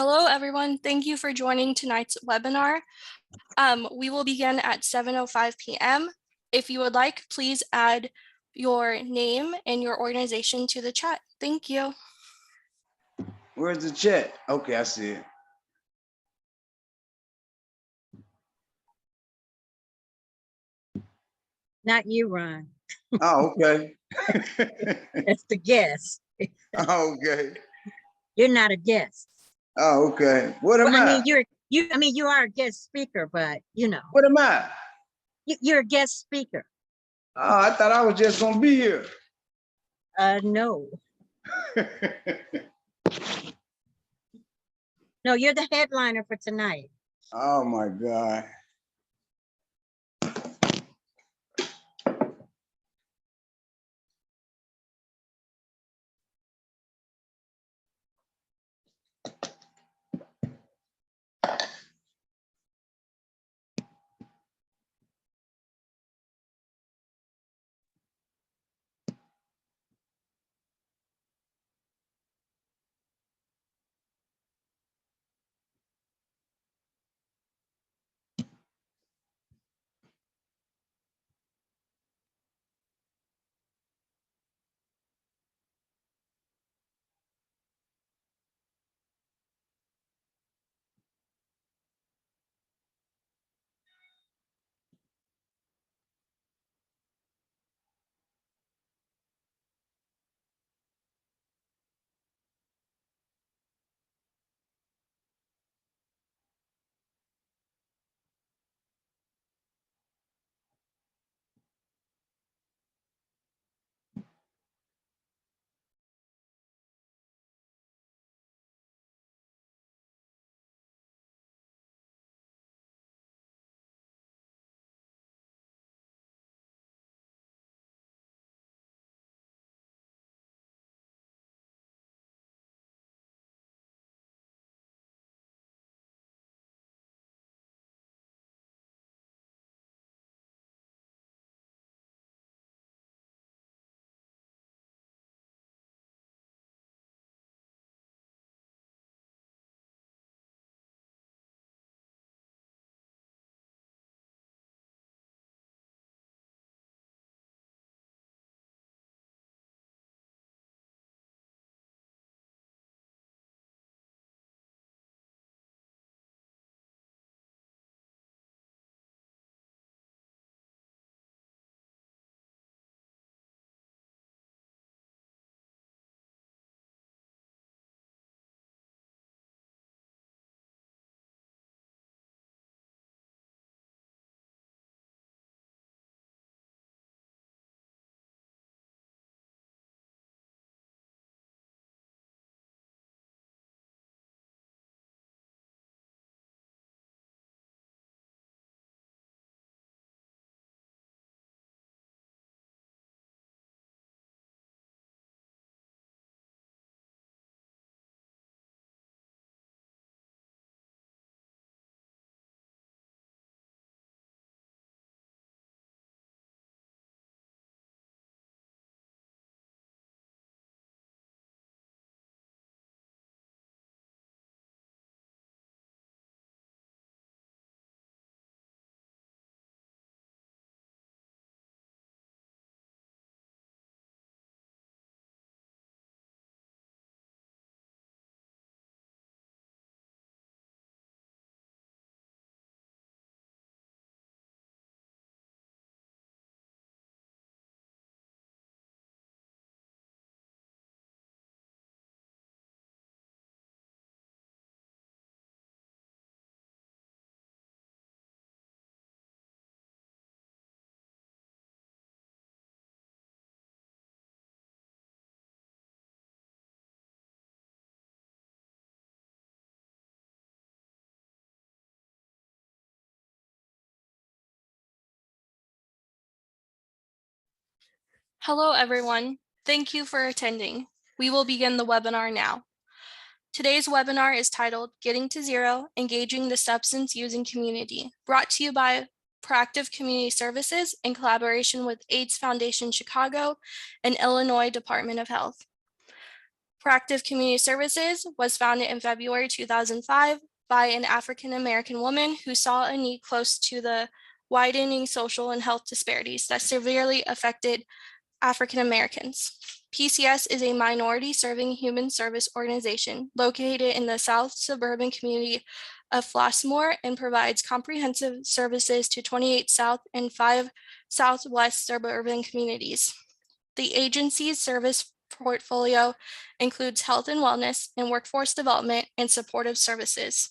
Hello, everyone. Thank you for joining tonight's webinar. We will begin at 7:05 p.m. If you would like, please add your name and your organization to the chat. Thank you. Where's the chat? Okay, I see it. Not you, Ron. Oh, okay. That's the guest. Oh, okay. You're not a guest. Oh, okay. What am Well, I? You are a guest speaker, but you know. What am I? You're a guest speaker. Oh, I thought I was just gonna be here. No. No, you're the headliner for tonight. Oh my God. Hello, everyone. Thank you for attending. We will begin the webinar now. Today's webinar is titled Getting to Zero, Engaging the Substance Using Community, brought to you by Proactive Community Services in collaboration with AIDS Foundation Chicago and Illinois Department of Health. Proactive Community Services was founded in February 2005 by an African-American woman who saw a need close to the widening social and health disparities that severely affected African Americans. PCS is a minority serving human service organization located in the South suburban community of Flossmoor and provides comprehensive services to 28 South and 5 Southwest suburban communities. The agency's service portfolio includes health and wellness and workforce development and supportive services.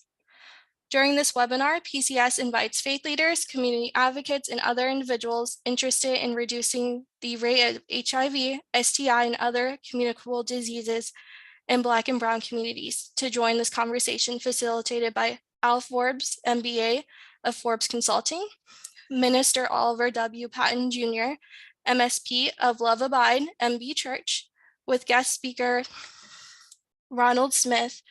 During this webinar, PCS invites faith leaders, community advocates, and other individuals interested in reducing the rate of HIV, STI, and other communicable diseases in Black and Brown communities to join this conversation facilitated by Al Forbes, MBA of Forbes Consulting, Minister Oliver W. Patton Jr., MSP of Love Abide, MB Church, with guest speaker Ronald Smith,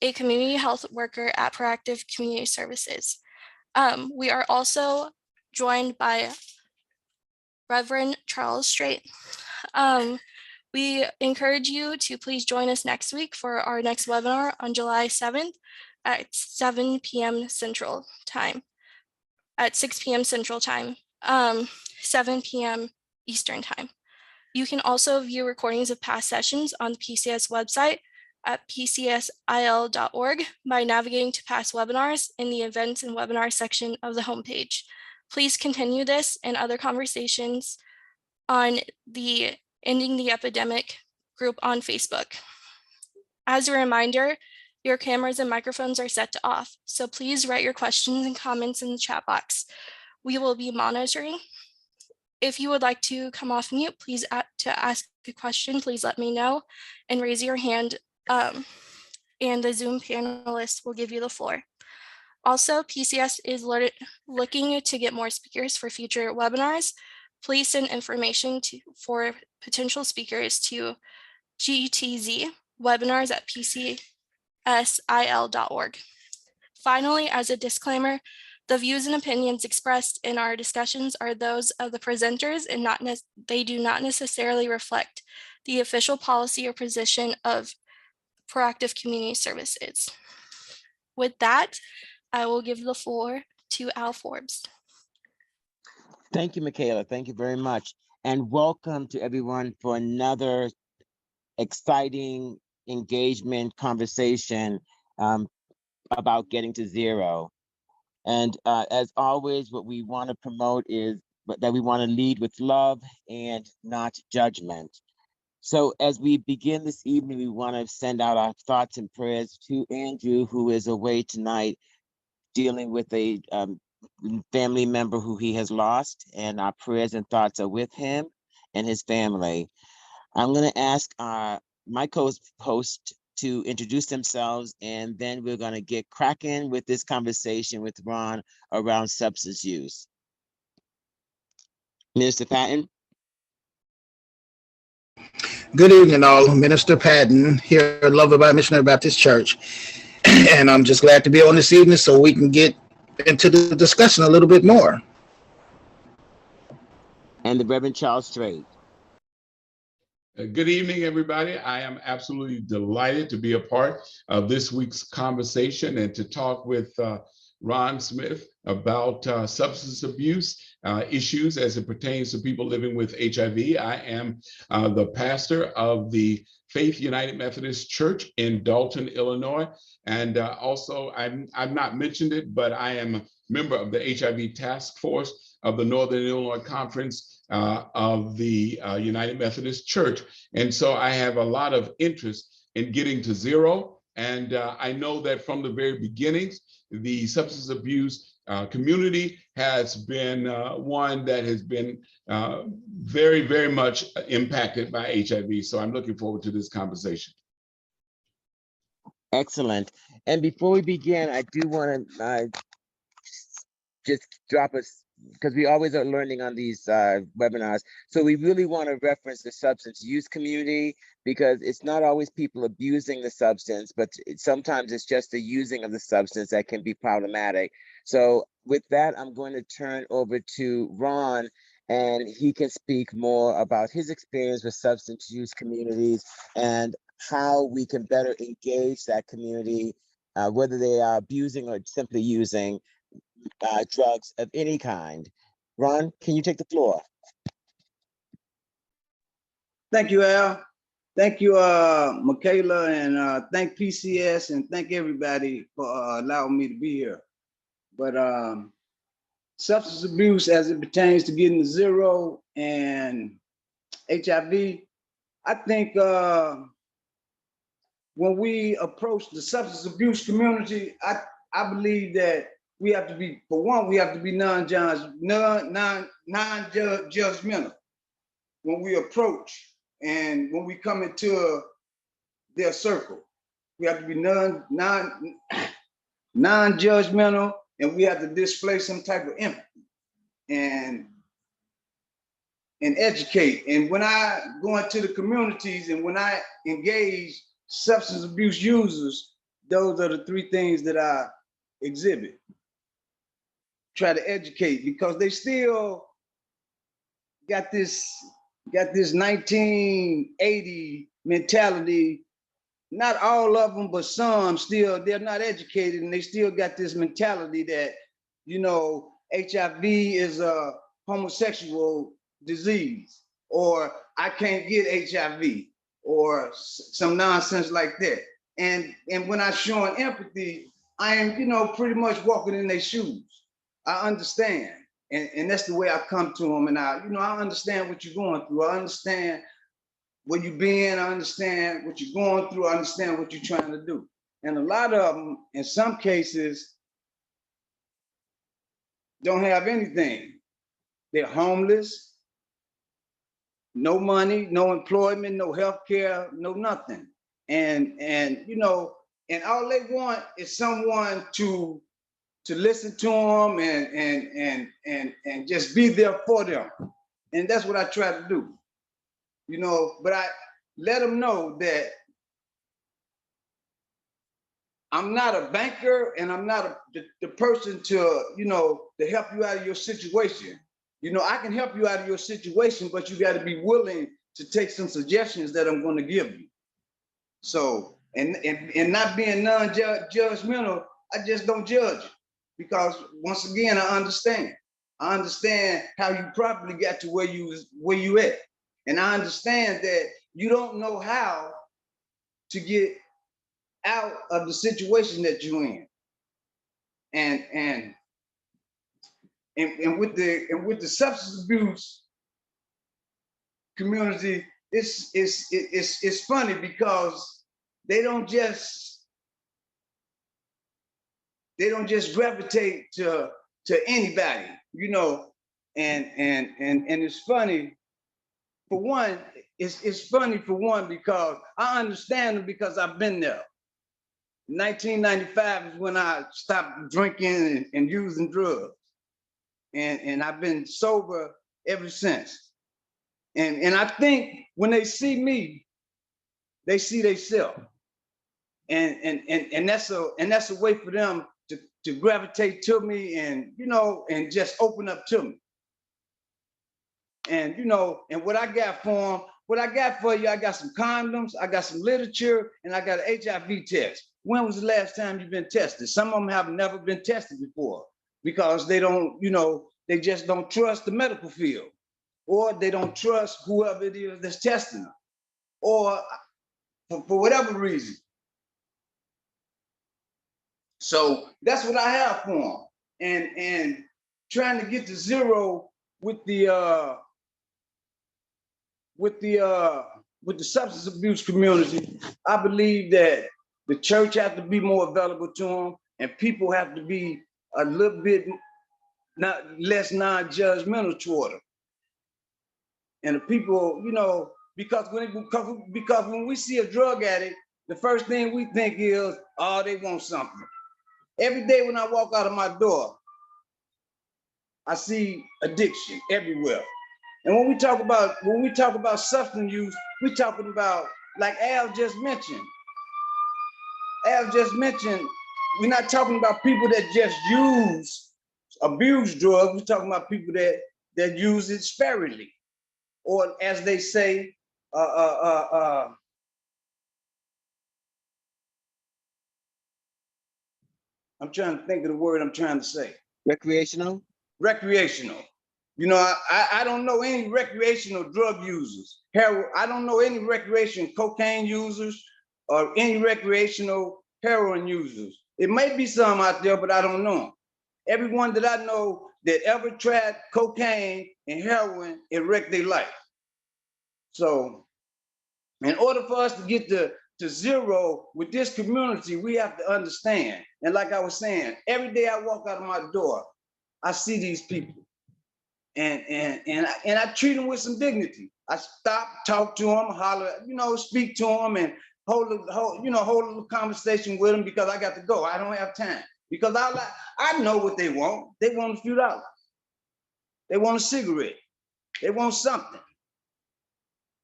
a community health worker at Proactive Community Services. We are also joined by Reverend Charles Strait. We encourage you to please join us next week for our next webinar on July 7th at 7 p.m. Central Time, at 6 p.m. Central Time, 7 p.m. Eastern Time. You can also view recordings of past sessions on the PCS website at pcsil.org by navigating to past webinars in the events and webinars section of the homepage. Please continue this and other conversations on the Ending the Epidemic group on Facebook. As a reminder, your cameras and microphones are set to off, so please write your questions and comments in the chat box. We will be monitoring. If you would like to come off mute, please to ask a question, please let me know and raise your hand, and the Zoom panelists will give you the floor. Also, PCS is looking to get more speakers for future webinars. Please send information for potential speakers to GTZ webinars@pcsil.org. Finally, as a disclaimer, the views and opinions expressed in our discussions are those of the presenters and they do not necessarily reflect the official policy or position of Proactive Community Services. With that, I will give the floor to Al Forbes. Thank you, Michaela. Thank you very much. And welcome to everyone for another exciting engagement conversation about getting to zero. And as always, what we want to promote is that we want to lead with love and not judgment. So as we begin this evening, we want to send out our thoughts and prayers to Andrew, who is away tonight dealing with a family member who he has lost, and our prayers and thoughts are with him and his family. I'm going to ask my co-host to introduce themselves, and then we're going to get cracking with this conversation with Ron around substance use. Minister Patton. Good evening, all. Minister Patton here at Love Abide Missionary Baptist Church. And I'm just glad to be on this evening so we can get into the discussion a little bit more. And the Reverend Charles Strait. Good evening, everybody. I am absolutely delighted to be a part of this week's conversation and to talk with Ron Smith about substance abuse issues as it pertains to people living with HIV. I am the pastor of the Faith United Methodist Church in Dalton, Illinois. And also, I've not mentioned it, but I am a member of the HIV task force of the Northern Illinois Conference of the United Methodist Church. And so I have a lot of interest in getting to zero. And I know that from the very beginnings, the substance abuse community has been one that has been very, very much impacted by HIV. So I'm looking forward to this conversation. Excellent. And before we begin, I do want to just drop us, because we always are learning on these webinars. So we really want to reference the substance use community, because it's not always people abusing the substance, but sometimes it's just the using of the substance that can be problematic. So with that, I'm going to turn over to Ron, and he can speak more about his experience with substance use communities and how we can better engage that community, whether they are abusing or simply using drugs of any kind. Ron, can you take the floor? Thank you, Al. Thank you, Michaela, and thank PCS, and thank everybody for allowing me to be here. But substance abuse as it pertains to getting to zero and HIV, I think when we approach the substance abuse community, I believe that we have to be, for one, we have to be non-judgmental when we approach and when we come into their circle. We have to be non-judgmental, and we have to display some type of empathy and educate. And when I go into the communities and when I engage substance abuse users, those are the three things that I exhibit. Try to educate, because they still got this 1980 mentality. Not all of them, but some still, they're not educated, and they still got this mentality that, you know, HIV is a homosexual disease, or I can't get HIV, or some nonsense like that. And when I show empathy, I am, you know, pretty much walking in their shoes. I understand. And that's the way I come to them. And I understand what you're going through. I understand where you've been. I understand what you're going through. I understand what you're trying to do. And a lot of them, in some cases, don't have anything. They're homeless, no money, no employment, no health care, no nothing. And you know, and all they want is someone to listen to them and just be there for them. And that's what I try to do. You know, but I let them know that I'm not a banker, and I'm not the person to, you know, to help you out of your situation. You know, I can help you out of your situation, but you got to be willing to take some suggestions that I'm going to give you. So, and not being non-judgmental, I just don't judge you, because once again, I understand. I understand how you probably got to where you at. And I understand that you don't know how to get out of the situation that you're in. And with the substance abuse community, it's funny because they don't just gravitate to anybody, you know. And it's funny. For one, it's funny for one because I understand them, because I've been there. 1995 is when I stopped drinking and using drugs. And I've been sober ever since. And I think when they see me, they see themselves. And that's a way for them to gravitate to me, and, you know, and just open up to me. And, you know, and what I got for you, I got some condoms, I got some literature, and I got an HIV test. When was the last time you've been tested? Some of them have never been tested before, because they don't, you know, they just don't trust the medical field, or they don't trust whoever it is that's testing them, or for whatever reason. So that's what I have for them. And trying to get to zero with the substance abuse community, I believe that the church has to be more available to them, and people have to be a little bit less non-judgmental toward them. And the people, you know, because when we see a drug addict, the first thing we think is, oh, they want something. Every day when I walk out of my door, I see addiction everywhere. And when we talk about substance use, we're talking about, like Al just mentioned, we're not talking about people that just abuse drugs. We're talking about people that use it sparingly, or as they say, I'm trying to think of the word I'm trying to say. Recreational? Recreational. You know, I don't know any recreational drug users. I don't know any recreational cocaine users or any recreational heroin users. It may be some out there, but I don't know them. Everyone that I know that ever tried cocaine and heroin, it wrecked their life. So in order for us to get to zero with this community, we have to understand. And like I was saying, every day I walk out of my door, I see these people. And I treat them with some dignity. I stop, talk to them, holler, speak to them, and hold a little conversation with them because I got to go. I don't have time because I know what they want. They want a few dollars. They want a cigarette. They want something.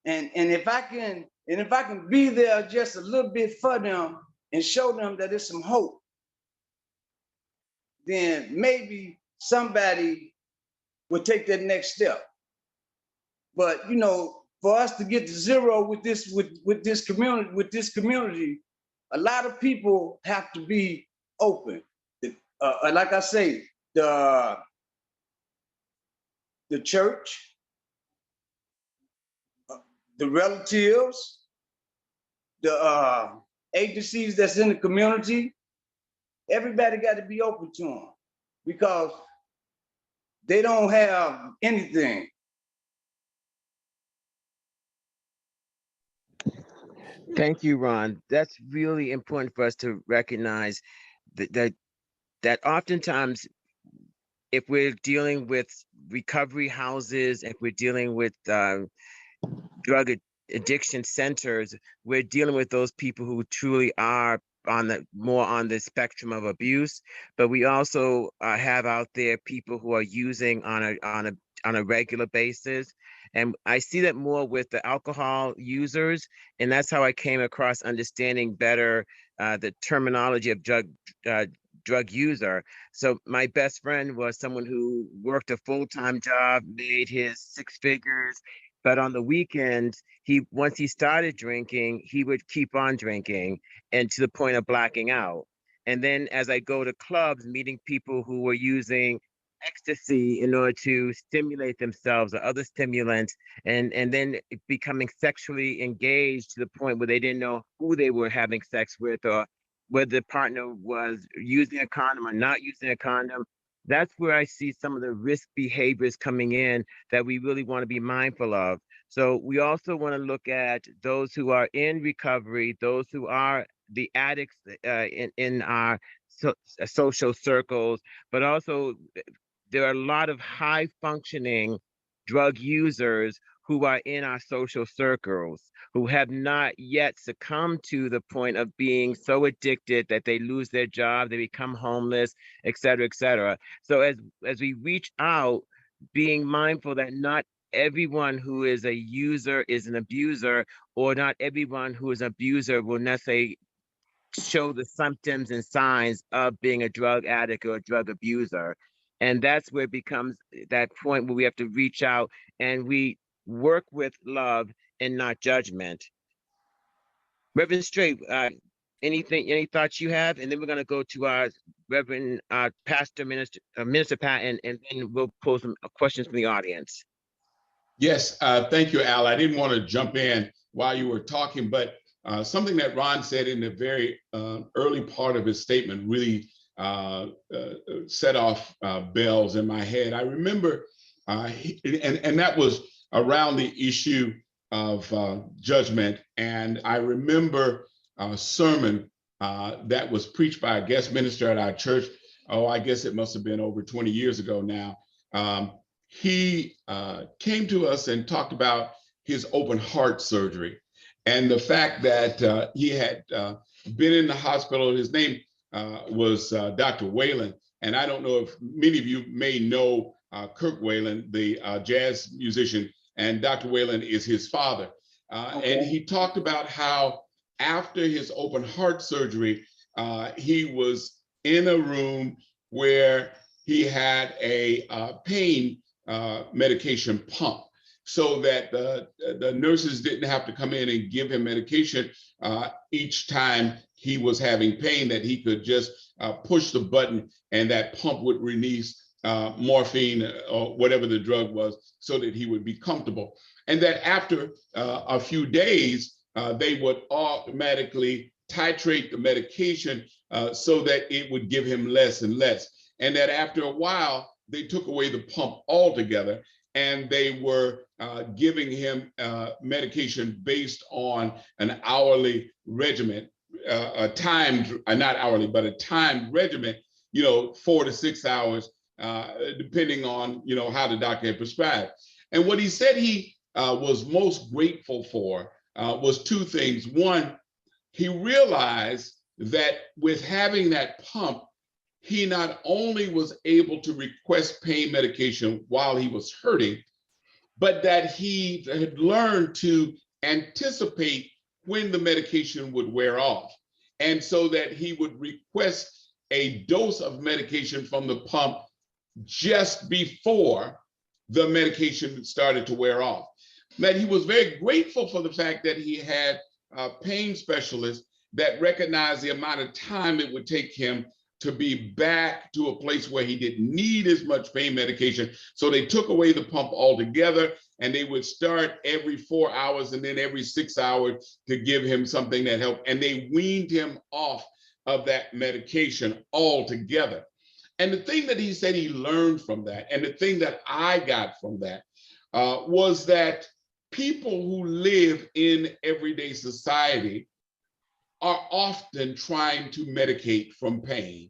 And if I can be there just a little bit for them and show them that there's some hope, then maybe somebody will take that next step. But for us to get to zero with this community, a lot of people have to be open. Like I say, the church, the relatives, the agencies that's in the community, everybody got to be open to them because they don't have anything. Thank you, Ron. That's really important for us to recognize that oftentimes, if we're dealing with recovery houses, if we're dealing with drug addiction centers, we're dealing with those people who truly are more on the spectrum of abuse. But we also have out there people who are using on a regular basis. And I see that more with the alcohol users, and that's how I came across understanding better the terminology of drug user. So my best friend was someone who worked a full-time job, made his six figures, but on the weekends, once he started drinking, he would keep on drinking, and to the point of blacking out. And then as I go to clubs, meeting people who were using ecstasy in order to stimulate themselves or other stimulants, and then becoming sexually engaged to the point where they didn't know who they were having sex with or whether the partner was using a condom or not using a condom. That's where I see some of the risk behaviors coming in that we really want to be mindful of. So we also want to look at those who are in recovery, those who are the addicts in our social circles, but also there are a lot of high functioning drug users who are in our social circles, who have not yet succumbed to the point of being so addicted that they lose their job, they become homeless, et cetera, et cetera. So as we reach out, being mindful that not everyone who is a user is an abuser, or not everyone who is an abuser will necessarily show the symptoms and signs of being a drug addict or a drug abuser. And that's where it becomes that point where we have to reach out and we work with love and not judgment. Reverend Straight, any thoughts you have? And then we're going to go to our Reverend Pastor Minister Pat, and then we'll pose some questions from the audience. Yes, thank you, Al. I didn't want to jump in while you were talking, but something that Ron said in the very early part of his statement really set off bells in my head. I remember, and that was around the issue of judgment. And I remember a sermon that was preached by a guest minister at our church. Oh, I guess it must have been over 20 years ago now. He came to us and talked about his open heart surgery and the fact that he had been in the hospital. His name was Dr. Whalen. And I don't know if many of you may know Kirk Whalen, the jazz musician, and Dr. Whalen is his father. Okay. And he talked about how after his open heart surgery, he was in a room where he had a pain medication pump, so that the nurses didn't have to come in and give him medication each time he was having pain, that he could just push the button and that pump would release morphine or whatever the drug was so that he would be comfortable. And that after a few days, they would automatically titrate the medication so that it would give him less and less. And that after a while, they took away the pump altogether, and they were giving him medication based on an hourly regimen, a timed, not hourly, but a timed regimen, 4 to 6 hours, depending on, how the doctor had prescribed. And what he said he was most grateful for was two things. One, he realized that with having that pump, he not only was able to request pain medication while he was hurting, but that he had learned to anticipate when the medication would wear off. And so that he would request a dose of medication from the pump just before the medication started to wear off. That he was very grateful for the fact that he had pain specialists that recognized the amount of time it would take him to be back to a place where he didn't need as much pain medication. So they took away the pump altogether, and they would start every 4 hours and then every 6 hours to give him something that helped. And they weaned him off of that medication altogether. And the thing that he said he learned from that, and the thing that I got from that, was that people who live in everyday society are often trying to medicate from pain.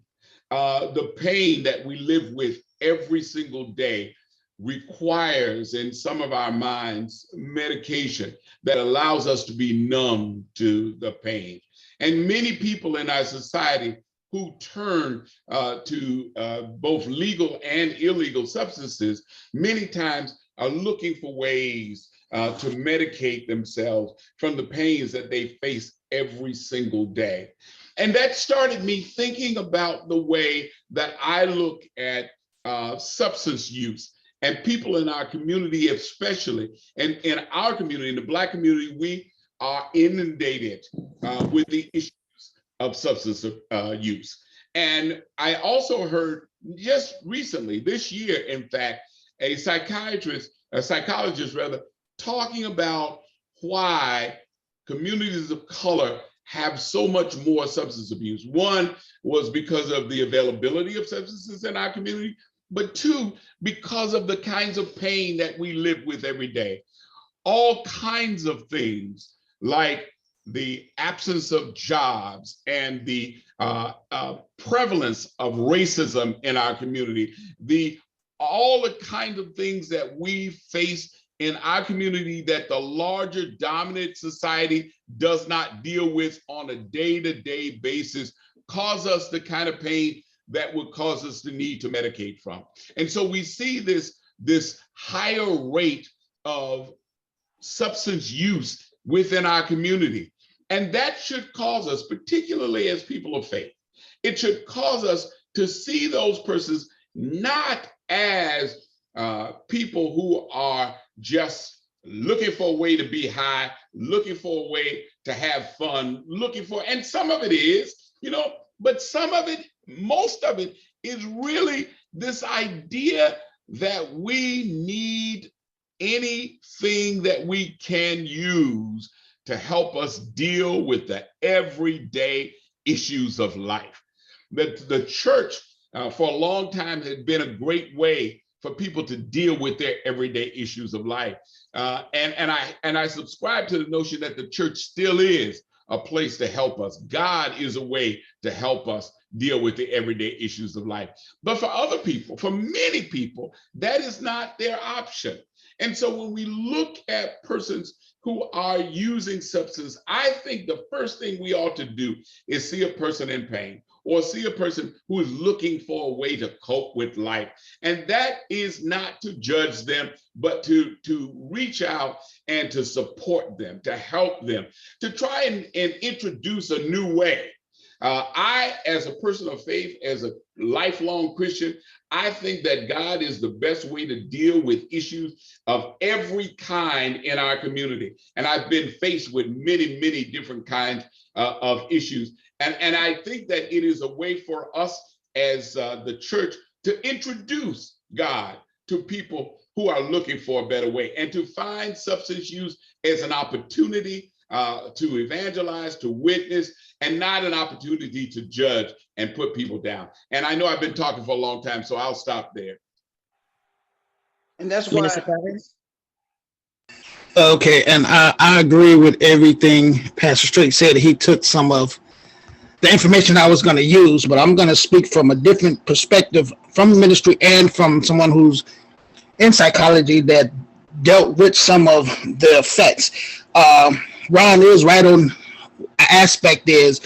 The pain that we live with every single day requires, in some of our minds, medication that allows us to be numb to the pain. And many people in our society who turn to both legal and illegal substances, many times are looking for ways to medicate themselves from the pains that they face every single day. And that started me thinking about the way that I look at substance use. And people in our community, especially, and in our community, in the Black community, we are inundated with the issues of substance use. And I also heard just recently, this year, in fact, a psychologist rather, talking about why communities of color have so much more substance abuse. One was because of the availability of substances in our community, but two, because of the kinds of pain that we live with every day. All kinds of things like the absence of jobs and the prevalence of racism in our community, all the kinds of things that we face in our community that the larger dominant society does not deal with on a day-to-day basis, cause us the kind of pain that would cause us the need to medicate from. And so we see this higher rate of substance use within our community. And that should cause us, particularly as people of faith, it should cause us to see those persons not as people who are just looking for a way to be high, looking for a way to have fun, and some of it is, but some of it, most of it is really this idea that we need anything that we can use to help us deal with the everyday issues of life. The church for a long time had been a great way for people to deal with their everyday issues of life. And I subscribe to the notion that the church still is a place to help us. God is a way to help us deal with the everyday issues of life. But for other people, for many people, that is not their option. And so when we look at persons who are using substance, I think the first thing we ought to do is see a person in pain or see a person who is looking for a way to cope with life. And that is not to judge them, but to reach out and to support them, to help them, to try and introduce a new way. I, as a person of faith, as a lifelong Christian, I think that God is the best way to deal with issues of every kind in our community. And I've been faced with many, many different kinds of issues. And I think that it is a way for us as the church to introduce God to people who are looking for a better way, and to find substance use as an opportunity to evangelize, to witness, and not an opportunity to judge and put people down. And I know I've been talking for a long time, so I'll stop there. And that's why. Minister Bowers? Okay, and I agree with everything Pastor Straight said. He took some of the information I was going to use, but I'm going to speak from a different perspective from ministry and from someone who's in psychology that dealt with some of the effects. Ron is right on. Aspect is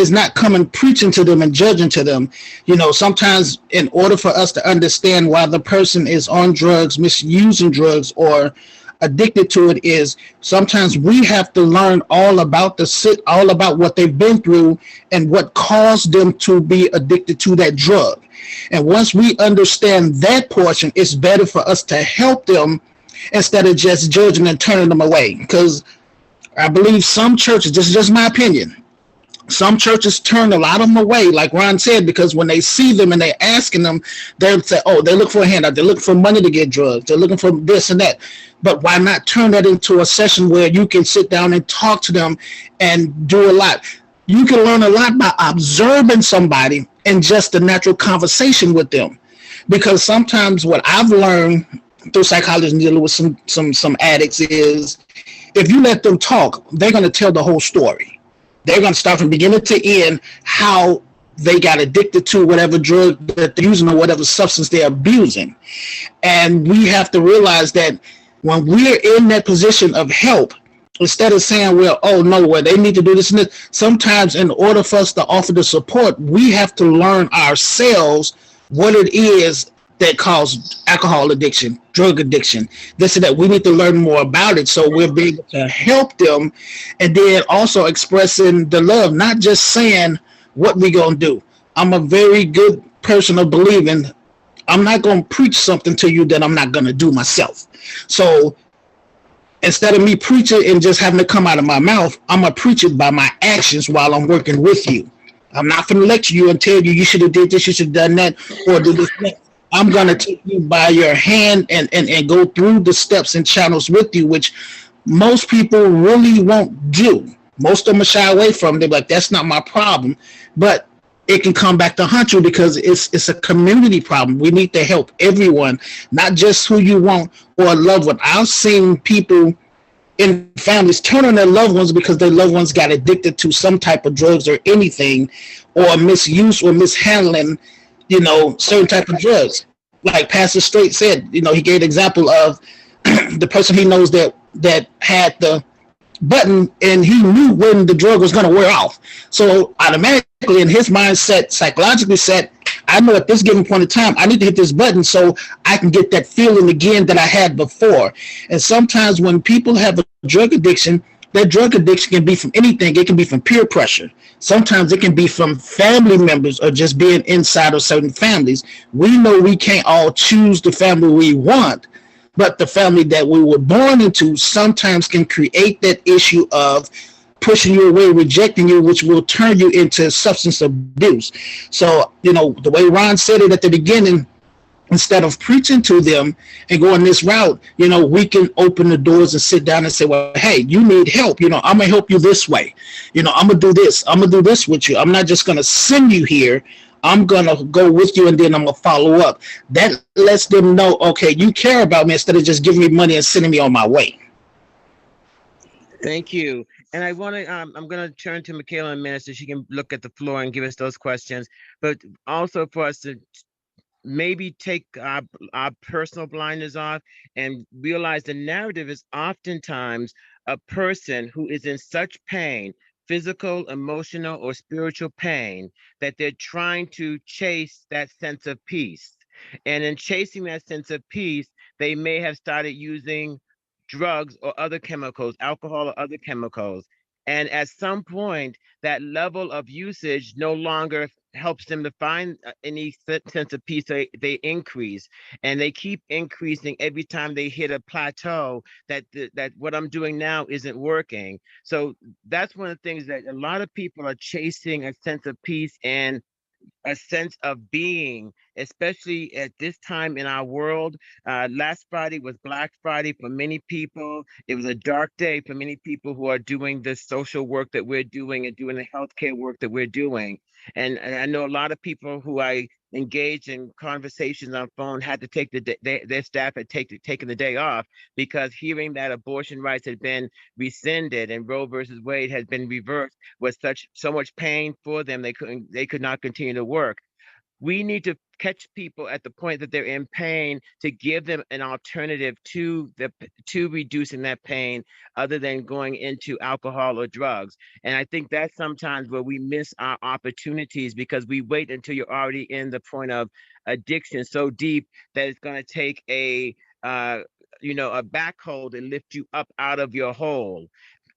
not coming preaching to them and judging to them. You know, sometimes in order for us to understand why the person is on drugs, misusing drugs, or addicted to it, is sometimes we have to learn all about all about what they've been through and what caused them to be addicted to that drug. And once we understand that portion, it's better for us to help them instead of just judging and turning them away. Because I believe some churches, this is just my opinion, some churches turn a lot of them away, like Ron said, because when they see them and they're asking them, they'll say, oh, they look for a handout, they're looking for money to get drugs, they're looking for this and that. But why not turn that into a session where you can sit down and talk to them and do a lot? You can learn a lot by observing somebody and just a natural conversation with them. Because sometimes what I've learned through psychology and dealing with some addicts is, if you let them talk, they're going to tell the whole story. They're going to start from beginning to end how they got addicted to whatever drug that they're using or whatever substance they're abusing. And we have to realize that when we're in that position of help, instead of saying, well, oh no, well, they need to do this and this, sometimes in order for us to offer the support, we have to learn ourselves what it is that cause alcohol addiction, drug addiction, this and that. We need to learn more about it so we'll be able to help them, and then also expressing the love, not just saying what we gonna do. I'm a very good person of believing I'm not gonna preach something to you that I'm not gonna do myself. So instead of me preaching and just having to come out of my mouth, I'm gonna preach it by my actions while I'm working with you. I'm not gonna lecture you and tell you should have did this, you should have done that, or do this. I'm going to take you by your hand and go through the steps and channels with you, which most people really won't do. Most of them are shy away from. They're like, that's not my problem. But it can come back to haunt you because it's a community problem. We need to help everyone, not just who you want or a loved one. I've seen people in families turn on their loved ones because their loved ones got addicted to some type of drugs or anything, or misuse or mishandling, certain type of drugs. Like Pastor Straight said, he gave an example of the person he knows that had the button and he knew when the drug was going to wear off. So automatically in his mindset, psychologically set, I know at this given point in time, I need to hit this button so I can get that feeling again that I had before. And sometimes when people have a drug addiction, that drug addiction can be from anything. It can be from peer pressure. Sometimes it can be from family members or just being inside of certain families. We know we can't all choose the family we want, but the family that we were born into sometimes can create that issue of pushing you away, rejecting you, which will turn you into substance abuse. So, the way Ron said it at the beginning, instead of preaching to them and going this route, we can open the doors and sit down and say, well, hey, you need help. I'm going to help you this way. I'm going to do this. I'm going to do this with you. I'm not just going to send you here. I'm going to go with you and then I'm going to follow up. That lets them know, okay, you care about me instead of just giving me money and sending me on my way. Thank you. And I want to, I'm going to turn to Michaela in a minute so she can look at the floor and give us those questions, but also for us to maybe take our personal blinders off and realize the narrative is oftentimes a person who is in such pain, physical, emotional, or spiritual pain, that they're trying to chase that sense of peace. And in chasing that sense of peace, they may have started using drugs or other chemicals, alcohol or other chemicals. And at some point, that level of usage no longer helps them to find any sense of peace. They increase, and they keep increasing every time they hit a plateau that what I'm doing now isn't working. So that's one of the things that a lot of people are chasing, a sense of peace and a sense of being, especially at this time in our world. Last Friday was Black Friday for many people. It was a dark day for many people who are doing the social work that we're doing and doing the healthcare work that we're doing. And I know a lot of people who I engaged in conversations on phone had to take the day, their staff had taken the day off because hearing that abortion rights had been rescinded and Roe versus Wade had been reversed was so much pain for them they could not continue to work. We need to catch people at the point that they're in pain to give them an alternative to reducing that pain other than going into alcohol or drugs. And I think that's sometimes where we miss our opportunities because we wait until you're already in the point of addiction so deep that it's going to take a a backhoe to lift you up out of your hole.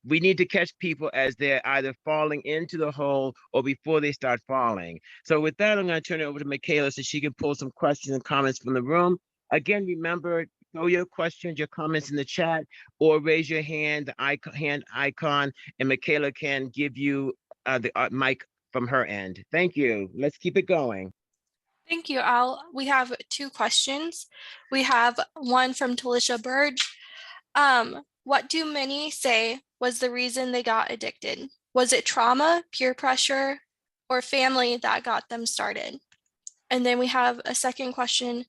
We need to catch people as they're either falling into the hole or before they start falling. So with that, I'm going to turn it over to Michaela so she can pull some questions and comments from the room. Again, remember, throw your questions, your comments in the chat, or raise your hand, the hand icon, and Michaela can give you the mic from her end. Thank you. Let's keep it going. Thank you, Al. We have 2 questions. We have one from Talisha Bird. What do many say was the reason they got addicted? Was it trauma, peer pressure, or family that got them started? And then we have a second question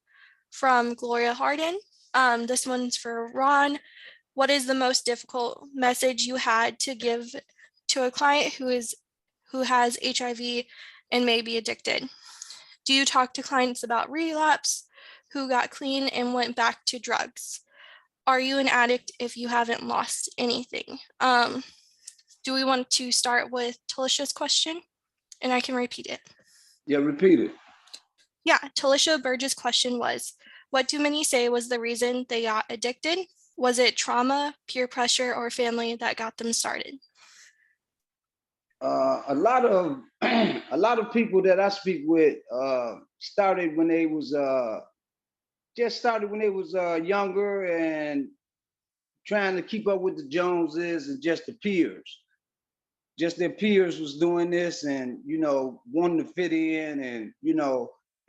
from Gloria Harden. This one's for Ron. What is the most difficult message you had to give to a client who has HIV and may be addicted? Do you talk to clients about relapse, who got clean and went back to drugs? Are you an addict if you haven't lost anything? Do we want to start with Talisha's question? And I can repeat it. Yeah, repeat it. Yeah, Talisha Burge's question was, what do many say was the reason they got addicted? Was it trauma, peer pressure, or family that got them started? A lot of a lot of people that I speak with started when they was younger and trying to keep up with the Joneses and just the peers. Just their peers was doing this and wanting to fit in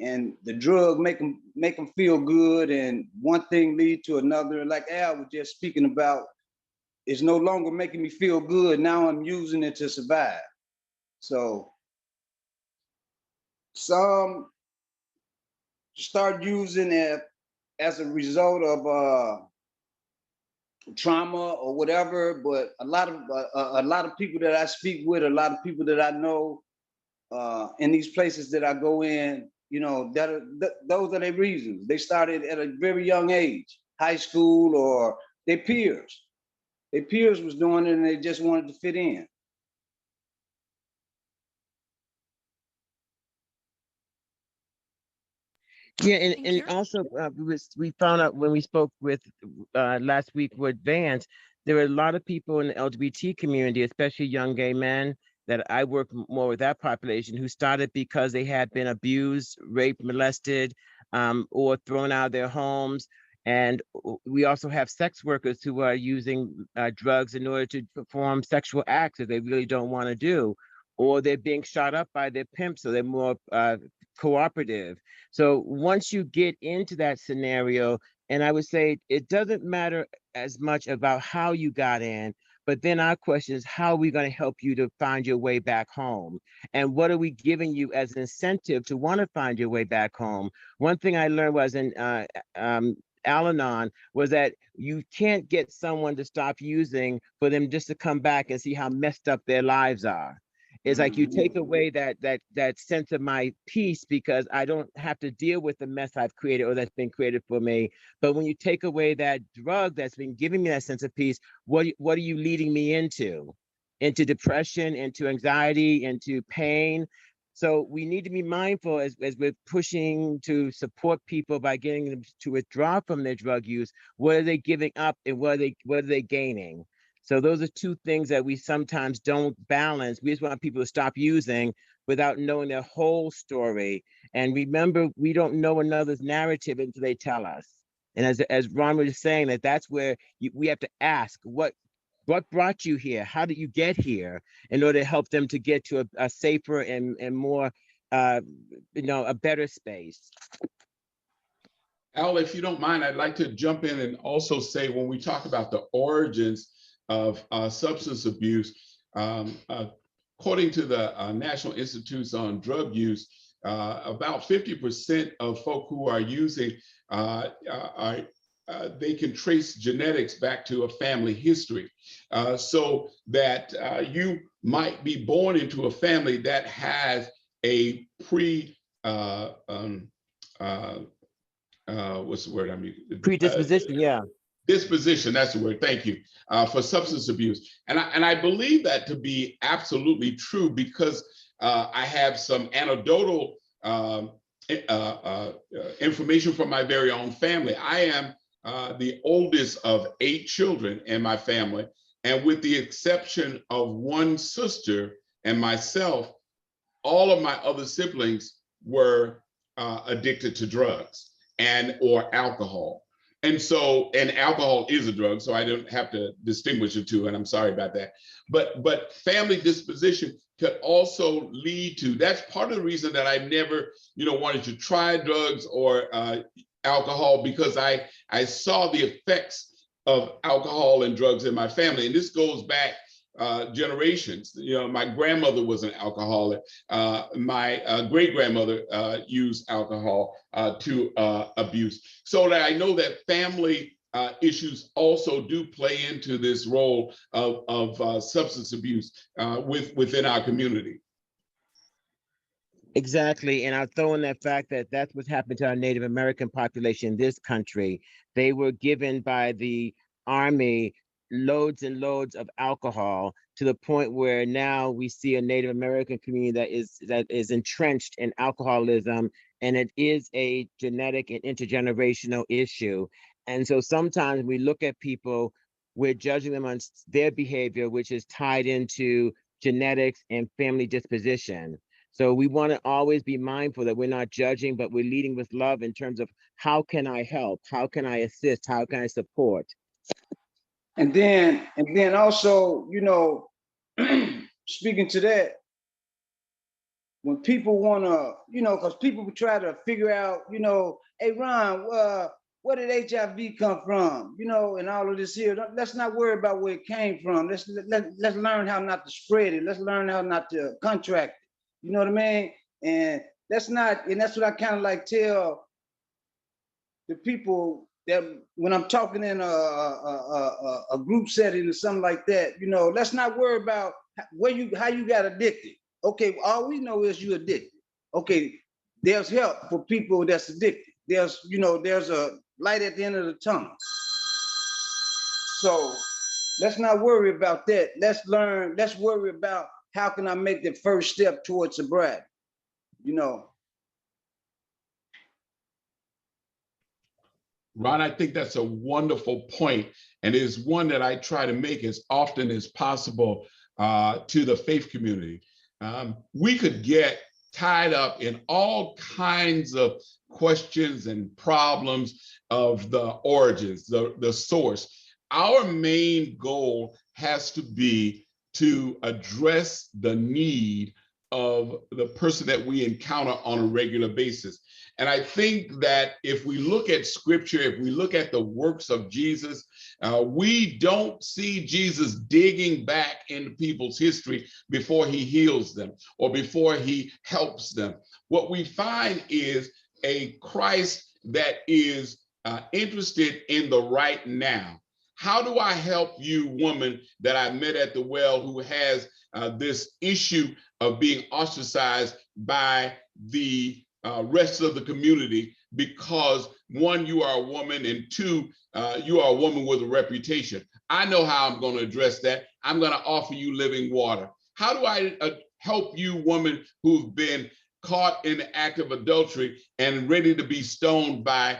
and the drug make them feel good and one thing lead to another. Like Al was just speaking about, it's no longer making me feel good. Now I'm using it to survive. So some start using it as a result of trauma or whatever, but a lot of people that I speak with, a lot of people that I know in these places that I go in, those are their reasons. They started at a very young age, high school, or their peers. Their peers was doing it and they just wanted to fit in. Yeah, Thank and you. also we found out when we spoke with last week with Vance, there are a lot of people in the LGBT community, especially young gay men, that I work more with that population who started because they had been abused, raped, molested, or thrown out of their homes. And we also have sex workers who are using drugs in order to perform sexual acts that they really don't want to do, or they're being shot up by their pimps, so they're more cooperative. So once you get into that scenario, and I would say it doesn't matter as much about how you got in, but then our question is, how are we going to help you to find your way back home? And what are we giving you as an incentive to want to find your way back home? One thing I learned was in Al-Anon was that you can't get someone to stop using for them just to come back and see how messed up their lives are. It's like you take away that sense of my peace because I don't have to deal with the mess I've created or that's been created for me. But when you take away that drug that's been giving me that sense of peace, what are you leading me into? Into depression, into anxiety, into pain. So we need to be mindful as we're pushing to support people by getting them to withdraw from their drug use. What are they giving up and what are they gaining? So those are two things that we sometimes don't balance. We just want people to stop using without knowing their whole story. And remember, we don't know another's narrative until they tell us. And as Ron was saying, that's where we have to ask, what brought you here? How did you get here? In order to help them to get to a safer and more, a better space. Al, if you don't mind, I'd like to jump in and also say, when we talk about the origins of substance abuse, according to the National Institutes on Drug Use, about 50% of folk who are using they can trace genetics back to a family history, so that you might be born into a family that has a what's the word I'm using? Predisposition, yeah. Disposition, that's the word, thank you, for substance abuse. And I believe that to be absolutely true, because I have some anecdotal information from my very own family. I am the oldest of 8 children in my family. And with the exception of one sister and myself, all of my other siblings were addicted to drugs or alcohol. And alcohol is a drug, so I don't have to distinguish the two, and I'm sorry about that. But family disposition could also lead to, that's part of the reason that I never, wanted to try drugs or alcohol, because I saw the effects of alcohol and drugs in my family. And this goes back generations. My grandmother was an alcoholic. My great-grandmother used alcohol to abuse. So that I know that family issues also do play into this role of substance abuse within our community. Exactly. And I'll throw in that fact that that's what's happened to our Native American population in this country. They were given by the Army loads and loads of alcohol, to the point where now we see a Native American community that is entrenched in alcoholism, and it is a genetic and intergenerational issue. And so sometimes we look at people, we're judging them on their behavior, which is tied into genetics and family disposition. So we want to always be mindful that we're not judging, but we're leading with love in terms of how can I help? How can I assist? How can I support? And then also, speaking to that, when people want to, because people try to figure out, hey, Ron, where did HIV come from? And all of this here. Let's not worry about where it came from. Let's learn how not to spread it. Let's learn how not to contract it. You know what I mean? And that's what I kind of like tell the people that when I'm talking in a group setting or something like that, let's not worry about how you got addicted. Okay, all we know is you addicted. Okay, there's help for people that's addicted. There's a light at the end of the tunnel. So let's not worry about that. Let's worry about how can I make the first step towards sobriety, Ron, I think that's a wonderful point, and it is one that I try to make as often as possible to the faith community. We could get tied up in all kinds of questions and problems of the origins, the source. Our main goal has to be to address the need of the person that we encounter on a regular basis. And I think that if we look at scripture, if we look at the works of Jesus, we don't see Jesus digging back into people's history before he heals them or before he helps them. What we find is a Christ that is interested in the right now. How do I help you, woman, that I met at the well who has this issue of being ostracized by the rest of the community because, one, you are a woman, and two, you are a woman with a reputation? I know how I'm going to address that. I'm going to offer you living water. How do I help you, woman, who've been caught in the act of adultery and ready to be stoned by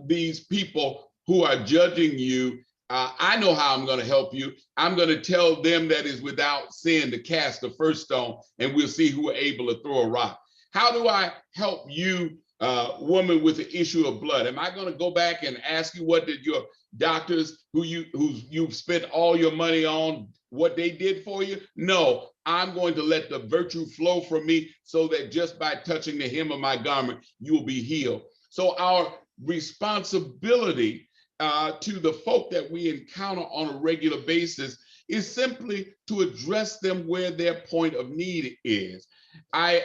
these people who are judging you I know how I'm going to help you. I'm going to tell them that is without sin to cast the first stone, and we'll see who are able to throw a rock. How do I help you, woman with the issue of blood? Am I going to go back and ask you what did your doctors who you've spent all your money on, what they did for you? No, I'm going to let the virtue flow from me so that just by touching the hem of my garment, you will be healed. So our responsibility to the folk that we encounter on a regular basis is simply to address them where their point of need is. I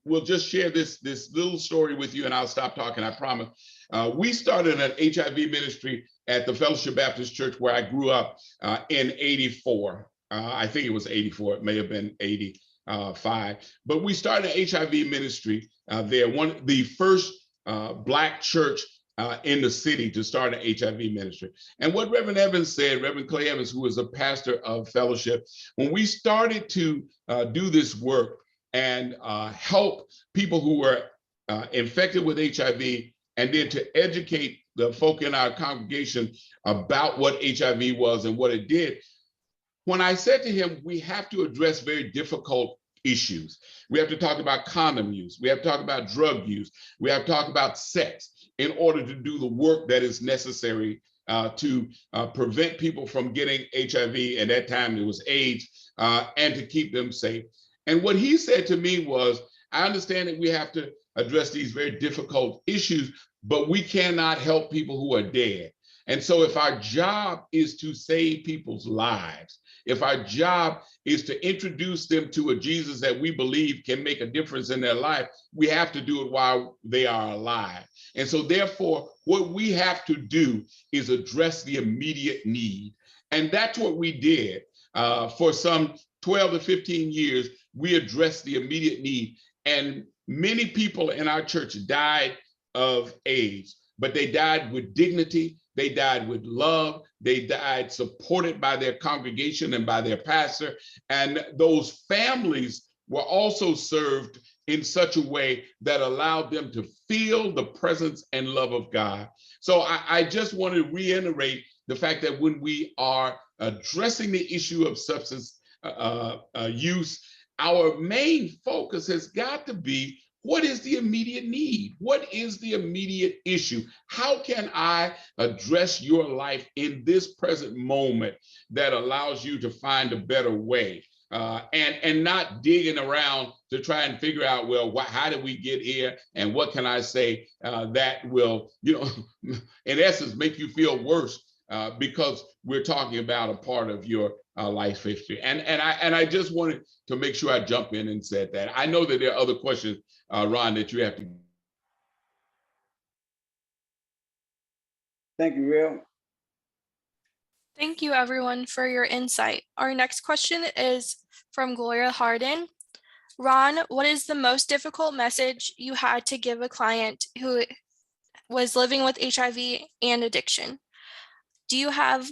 will just share this little story with you, and I'll stop talking, I promise. We started an HIV ministry at the Fellowship Baptist Church where I grew up in 84. I think it was 84, it may have been 85. But we started an HIV ministry there, the first Black church in the city to start an HIV ministry. And what Reverend Evans said, Reverend Clay Evans, who was a pastor of Fellowship, when we started to do this work and help people who were infected with HIV, and then to educate the folk in our congregation about what HIV was and what it did, when I said to him, we have to address very difficult issues. We have to talk about condom use. We have to talk about drug use. We have to talk about sex in order to do the work that is necessary to prevent people from getting HIV. At that time, it was AIDS, and to keep them safe. And what he said to me was, I understand that we have to address these very difficult issues, but we cannot help people who are dead. And so if our job is to save people's lives, if our job is to introduce them to a Jesus that we believe can make a difference in their life, we have to do it while they are alive. And so therefore, what we have to do is address the immediate need. And that's what we did. For some 12 to 15 years, we addressed the immediate need. And many people in our church died of AIDS, but they died with dignity. They died with love. They died supported by their congregation and by their pastor. And those families were also served in such a way that allowed them to feel the presence and love of God. So I just want to reiterate the fact that when we are addressing the issue of substance use, our main focus has got to be, what is the immediate need? What is the immediate issue? How can I address your life in this present moment that allows you to find a better way? And not digging around to try and figure out, well, how did we get here? And what can I say that will, in essence, make you feel worse because we're talking about a part of your life history. And I just wanted to make sure I jump in and said that. I know that there are other questions, Ron, that you have to. Thank you, Real. Thank you, everyone, for your insight. Our next question is from Gloria Harden. Ron, what is the most difficult message you had to give a client who was living with HIV and addiction? Do you have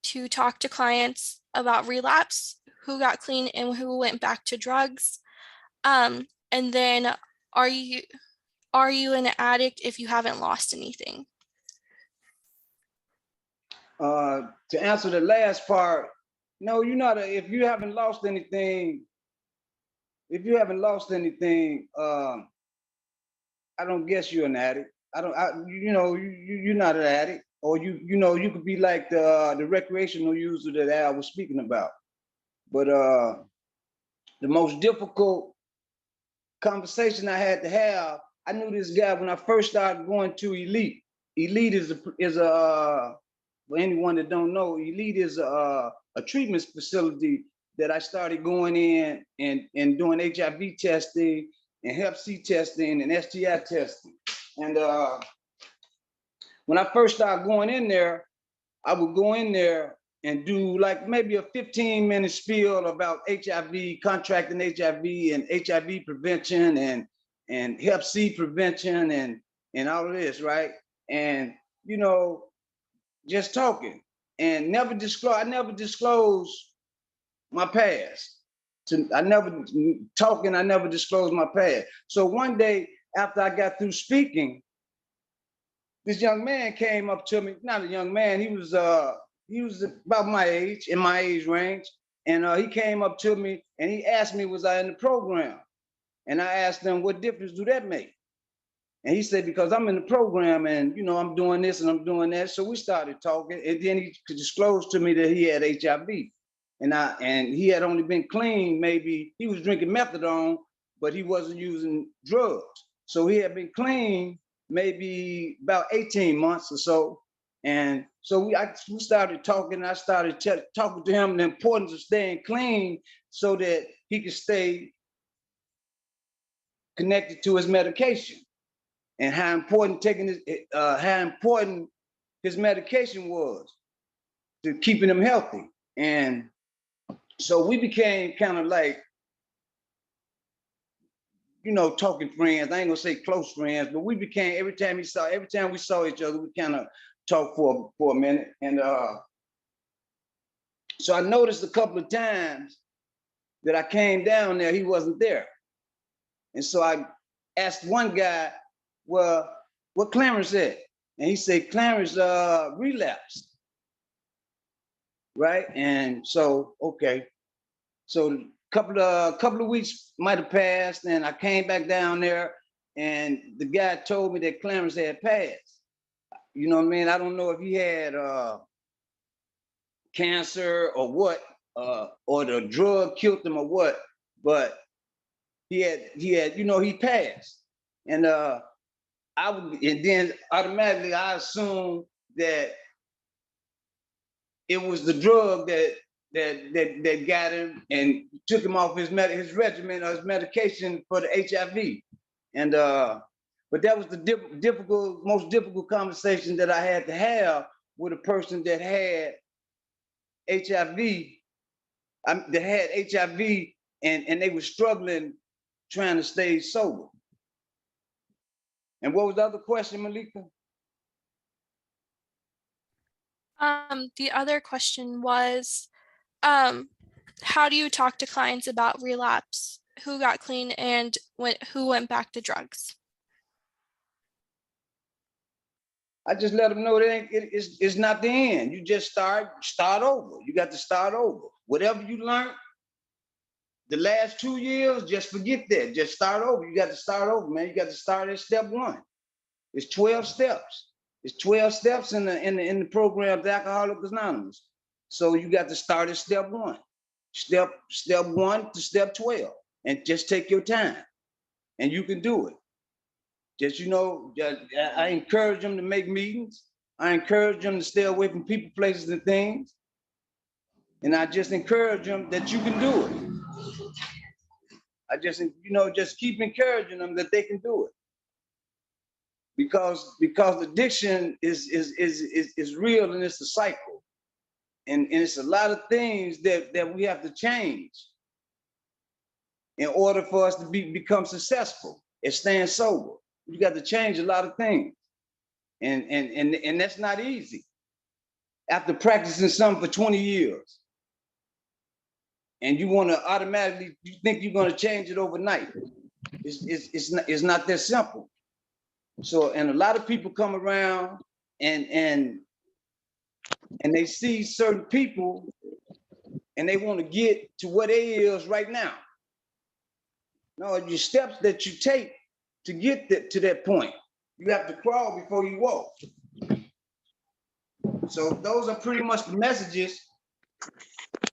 to talk to clients about relapse, who got clean and who went back to drugs? And then are you an addict if you haven't lost anything? To answer the last part, no, you're not. If you haven't lost anything, I don't guess you're an addict. You're not an addict, or you could be like the recreational user that Al was speaking about. But the most difficult conversation I had to have, I knew this guy when I first started going to Elite. Elite is a for anyone that don't know, Elite is a treatment facility that I started going in and doing HIV testing and Hep C testing and STI testing. And when I first started going in there, I would go in there and do like maybe a 15-minute spiel about HIV, contracting HIV and HIV prevention and Hep C prevention and all of this, right? And just talking and I never disclose my past. I never disclosed my past. So one day after I got through speaking, this young man came up to me, not a young man, he he was about my age, in my age range. And he came up to me and he asked me, was I in the program? And I asked him, what difference do that make? And he said, because I'm in the program and, you know, I'm doing this and I'm doing that. So we started talking, and then he disclosed to me that he had HIV. And he had only been clean, maybe he was drinking methadone, but he wasn't using drugs. So he had been clean maybe about 18 months or so. And so we started talking. I started talking to him the importance of staying clean so that he could stay connected to his medication, and how important his medication was to keeping him healthy. And so we became kind of like, you know, talking friends. I ain't gonna say close friends, but we became, every time we saw each other, we kind of talked for a minute. And so I noticed a couple of times that I came down there, he wasn't there. And so I asked one guy, well, what Clarence at? And he said, Clarence relapsed. Right? And so, okay. So couple of weeks might have passed, and I came back down there, and the guy told me that Clarence had passed. You know what I mean? I don't know if he had cancer or what, or the drug killed him or what, but he had, you know, he passed. And and then automatically I assumed that it was the drug that got him and took him off his regimen or his medication for the HIV. And but that was the most difficult conversation that I had to have with a person that had HIV, and they were struggling trying to stay sober. And what was the other question, Malika? The other question was, how do you talk to clients about relapse, who got clean, and who went back to drugs? I just let them know that it's not the end. You just start over. You got to start over. Whatever you learned the last 2 years, just forget that. Just start over. You got to start over, man. You got to start at step one. It's 12 steps. It's 12 steps in the program, the Alcoholics Anonymous. So you got to start at step one. Step 1 to step 12. And just take your time. And you can do it. Just, you know, I encourage them to make meetings. I encourage them to stay away from people, places, and things. And I just encourage them that you can do it. I just, you know, just keep encouraging them that they can do it. Because addiction is real, and it's a cycle. And it's a lot of things that we have to change in order for us to become successful at staying sober. You got to change a lot of things. And that's not easy. After practicing something for 20 years, and you want to automatically, you think you're going to change it overnight. It's not that simple. So, and a lot of people come around and they see certain people and they want to get to where they is right now. No, your steps that you take to get to that point. You have to crawl before you walk. So those are pretty much the messages.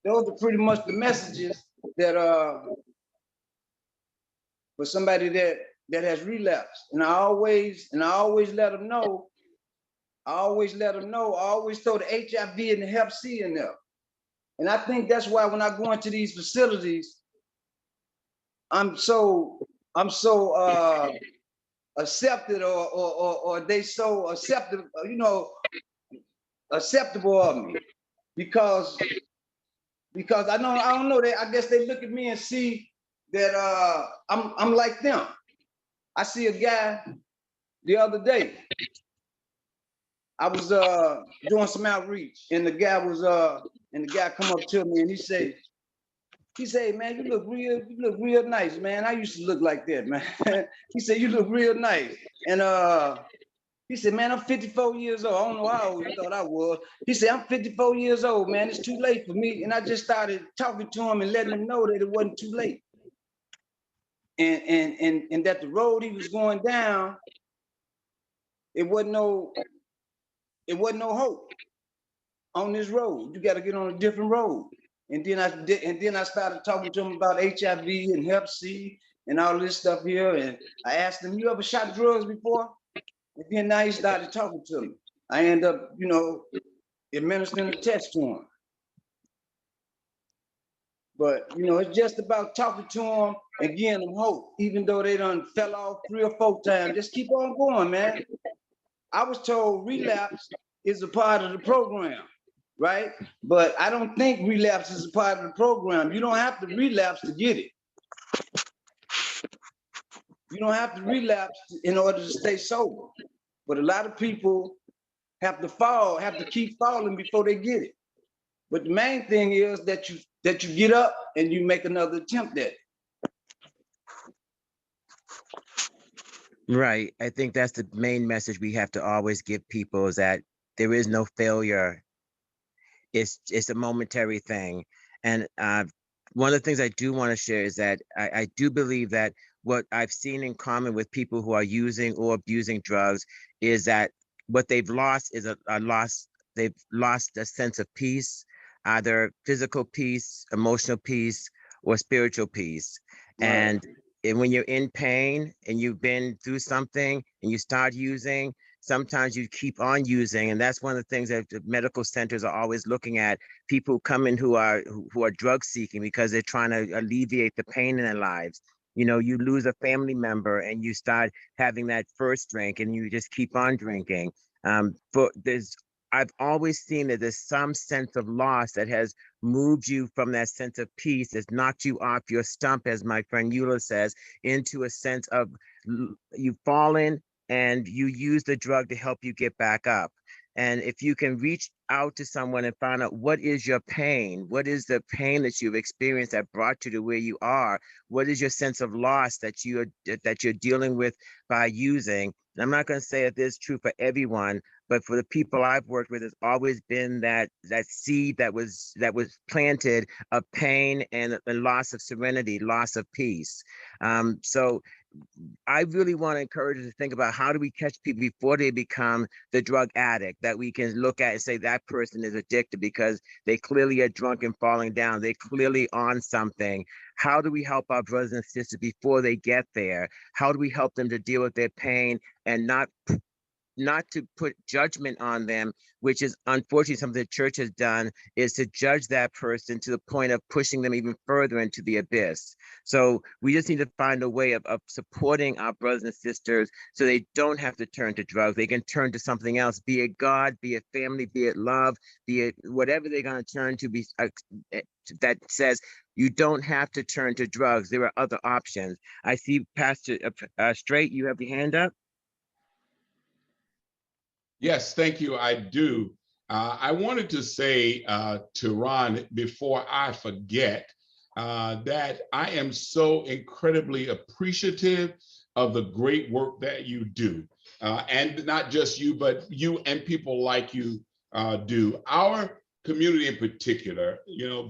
Those are pretty much the messages that for somebody that has relapsed. And I always let them know. I always throw the HIV and the Hep C in there. And I think that's why when I go into these facilities, I'm so accepted, or they so accepted, you know, acceptable of me, because I don't know, I guess they look at me and see that I'm like them. I see a guy the other day. I was doing some outreach, and the guy come up to me and he said, man, you look real nice, man. I used to look like that, man. He said, you look real nice. And He said, man, I'm 54 years old. I don't know how old you thought I was. He said, I'm 54 years old, man. It's too late for me. And I just started talking to him and letting him know that it wasn't too late. And that the road he was going down, it wasn't no hope on this road. You got to get on a different road. And then I started talking to him about HIV and Hep C and all this stuff here. And I asked him, you ever shot drugs before? And then now he started talking to me. I end up, administering a test to him. But, it's just about talking to them and giving them hope, even though they done fell off 3 or 4 times. Just keep on going, man. I was told relapse is a part of the program, right? But I don't think relapse is a part of the program. You don't have to relapse to get it. You don't have to relapse in order to stay sober. But a lot of people have to keep falling before they get it. But the main thing is that you get up and you make another attempt at it. Right. I think that's the main message we have to always give people, is that there is no failure. It's a momentary thing. And one of the things I do want to share is that I do believe that what I've seen in common with people who are using or abusing drugs is that what they've lost is a loss. They've lost a sense of peace, either physical peace, emotional peace, or spiritual peace. Right. And when you're in pain and you've been through something and you start using, sometimes you keep on using. And that's one of the things that the medical centers are always looking at. People come in who are drug seeking because they're trying to alleviate the pain in their lives. You lose a family member and you start having that first drink and you just keep on drinking. But I've always seen that there's some sense of loss that has moved you from that sense of peace, that's knocked you off your stump, as my friend Eula says, into a sense of you've fallen and you use the drug to help you get back up. And if you can reach out to someone and find out what is your pain, what is the pain that you've experienced that brought you to where you are, what is your sense of loss that you're dealing with by using. And I'm not going to say that this is true for everyone, but for the people I've worked with, it's always been that seed that was planted of pain and the loss of serenity, loss of peace. So I really want to encourage you to think about, how do we catch people before they become the drug addict that we can look at and say that person is addicted because they clearly are drunk and falling down. They're clearly on something. How do we help our brothers and sisters before they get there? How do we help them to deal with their pain and not to put judgment on them, which is unfortunately something the church has done, is to judge that person to the point of pushing them even further into the abyss. So we just need to find a way of supporting our brothers and sisters so they don't have to turn to drugs. They can turn to something else, be it God, be it family, be it love, be it whatever they're going to turn to, be that says you don't have to turn to drugs. There are other options. I see Pastor Straight, you have your hand up. Yes, thank you. I do. I wanted to say to Ron, before I forget, that I am so incredibly appreciative of the great work that you do. And not just you, but you and people like you do. Our community in particular,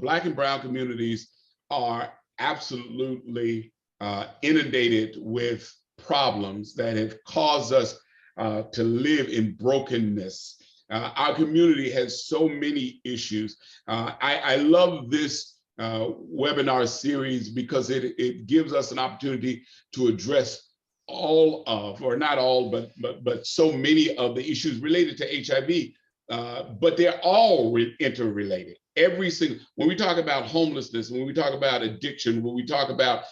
Black and brown communities are absolutely inundated with problems that have caused us to live in brokenness. Our community has so many issues. I love this webinar series because it gives us an opportunity to address all of, or not all, but so many of the issues related to HIV, but they're all interrelated. Every single, when we talk about homelessness, when we talk about addiction, when we talk about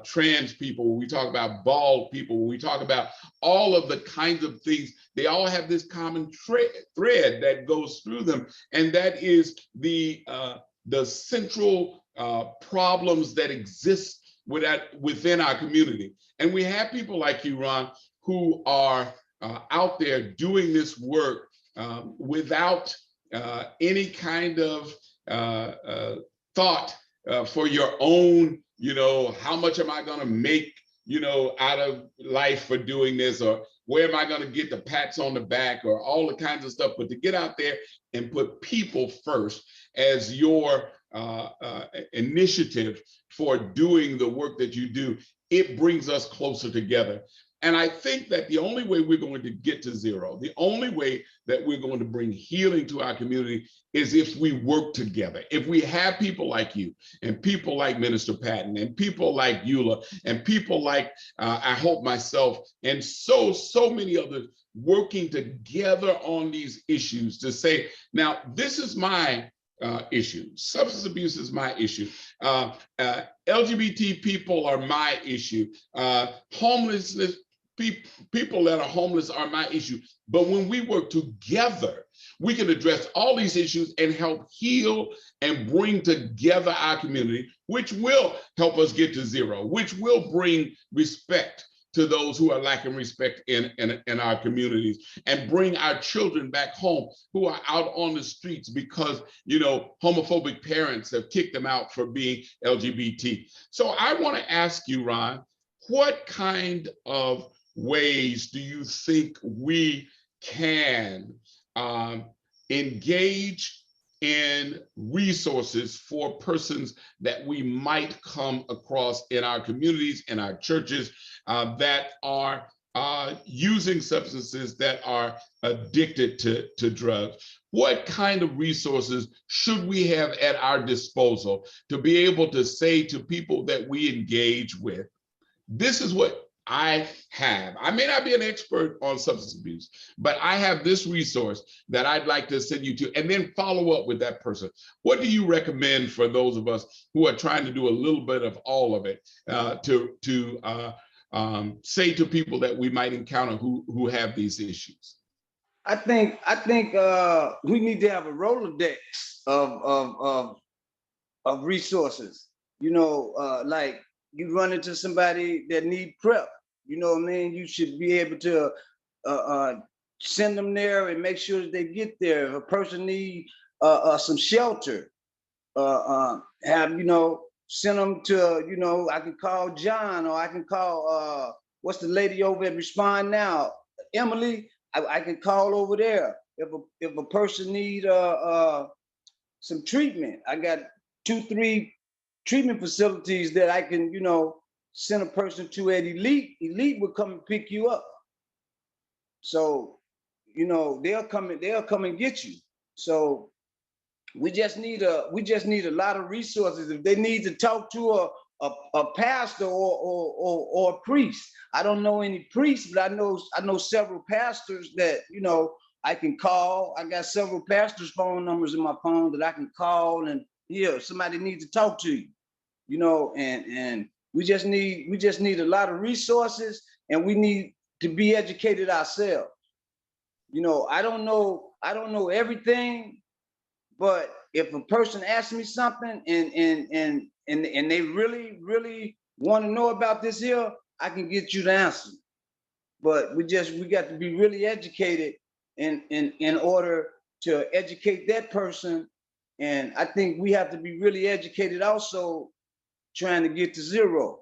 trans people, when we talk about bald people, when we talk about all of the kinds of things, they all have this common thread that goes through them, and that is the central problems that exist within our community. And we have people like you, Ron, who are out there doing this work without any kind of thought for your own, how much am I going to make, out of life for doing this, or where am I going to get the pats on the back or all the kinds of stuff, but to get out there and put people first as your initiative for doing the work that you do, it brings us closer together. And I think that the only way we're going to get to zero, the only way that we're going to bring healing to our community is if we work together. If we have people like you and people like Minister Patton and people like Eula and people like I hope myself and so many others working together on these issues to say, now this is my issue. Substance abuse is my issue. LGBT people are my issue. Homelessness, people that are homeless are my issue. But when we work together, we can address all these issues and help heal and bring together our community, which will help us get to zero, which will bring respect to those who are lacking respect in our communities, and bring our children back home who are out on the streets because, you know, homophobic parents have kicked them out for being LGBT. So I want to ask you, Ron, what kind of ways do you think we can engage in resources for persons that we might come across in our communities, in our churches, that are using substances, that are addicted to drugs? What kind of resources should we have at our disposal to be able to say to people that we engage with, this is what I have. I may not be an expert on substance abuse, but I have this resource that I'd like to send you to, and then follow up with that person. What do you recommend for those of us who are trying to do a little bit of all of it to say to people that we might encounter who have these issues? I think we need to have a Rolodex of resources. You know, like you run into somebody that need prep. You know what I mean? You should be able to send them there and make sure that they get there. If a person need some shelter, have, you know, send them to, you know, I can call John, or I can call, what's the lady over at Respond Now? Emily, I can call over there. If a person need some treatment, I got 2-3 treatment facilities that I can, you know, send a person to at Elite. Elite will come and pick you up. So, you know, they'll come and get you. So we just need a lot of resources. If they need to talk to a pastor or a priest. I don't know any priests, but I know several pastors that, you know, I can call. I got several pastors' phone numbers in my phone that I can call, and yeah, somebody needs to talk to you, you know, and we just need a lot of resources, and we need to be educated ourselves. You know, I don't know everything, but if a person asks me something and they really want to know about this here, I can get you the answer. But we got to be really educated in order to educate that person. And I think we have to be really educated also trying to get to zero.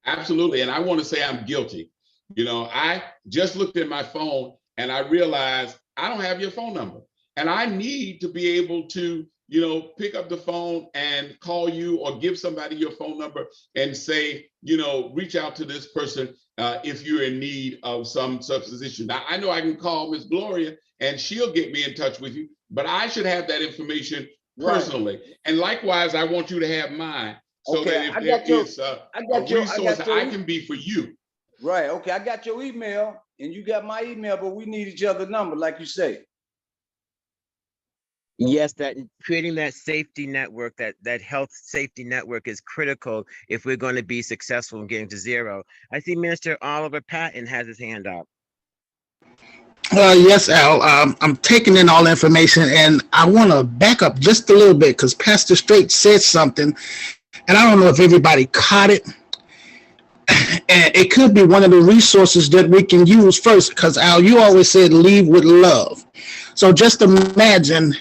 Absolutely. And I want to say I'm guilty. You know, I just looked at my phone and I realized I don't have your phone number. And I need to be able to, you know, pick up the phone and call you or give somebody your phone number and say, you know, reach out to this person if you're in need of some substance issue. Now, I know I can call Miss Gloria and she'll get me in touch with you, but I should have that information personally. Right. And likewise, I want you to have mine so that if there is a resource I can be for you. Right. Okay. I got your email and you got my email, but we need each other's number, like you say. Yes, that creating that safety network, that health safety network is critical if we're going to be successful in getting to zero. I see Minister Oliver Patton has his hand up. Yes, Al. I'm taking in all the information, and I want to back up just a little bit because Pastor Straight said something, and I don't know if everybody caught it. And it could be one of the resources that we can use first, because Al, you always said leave with love. So just imagine,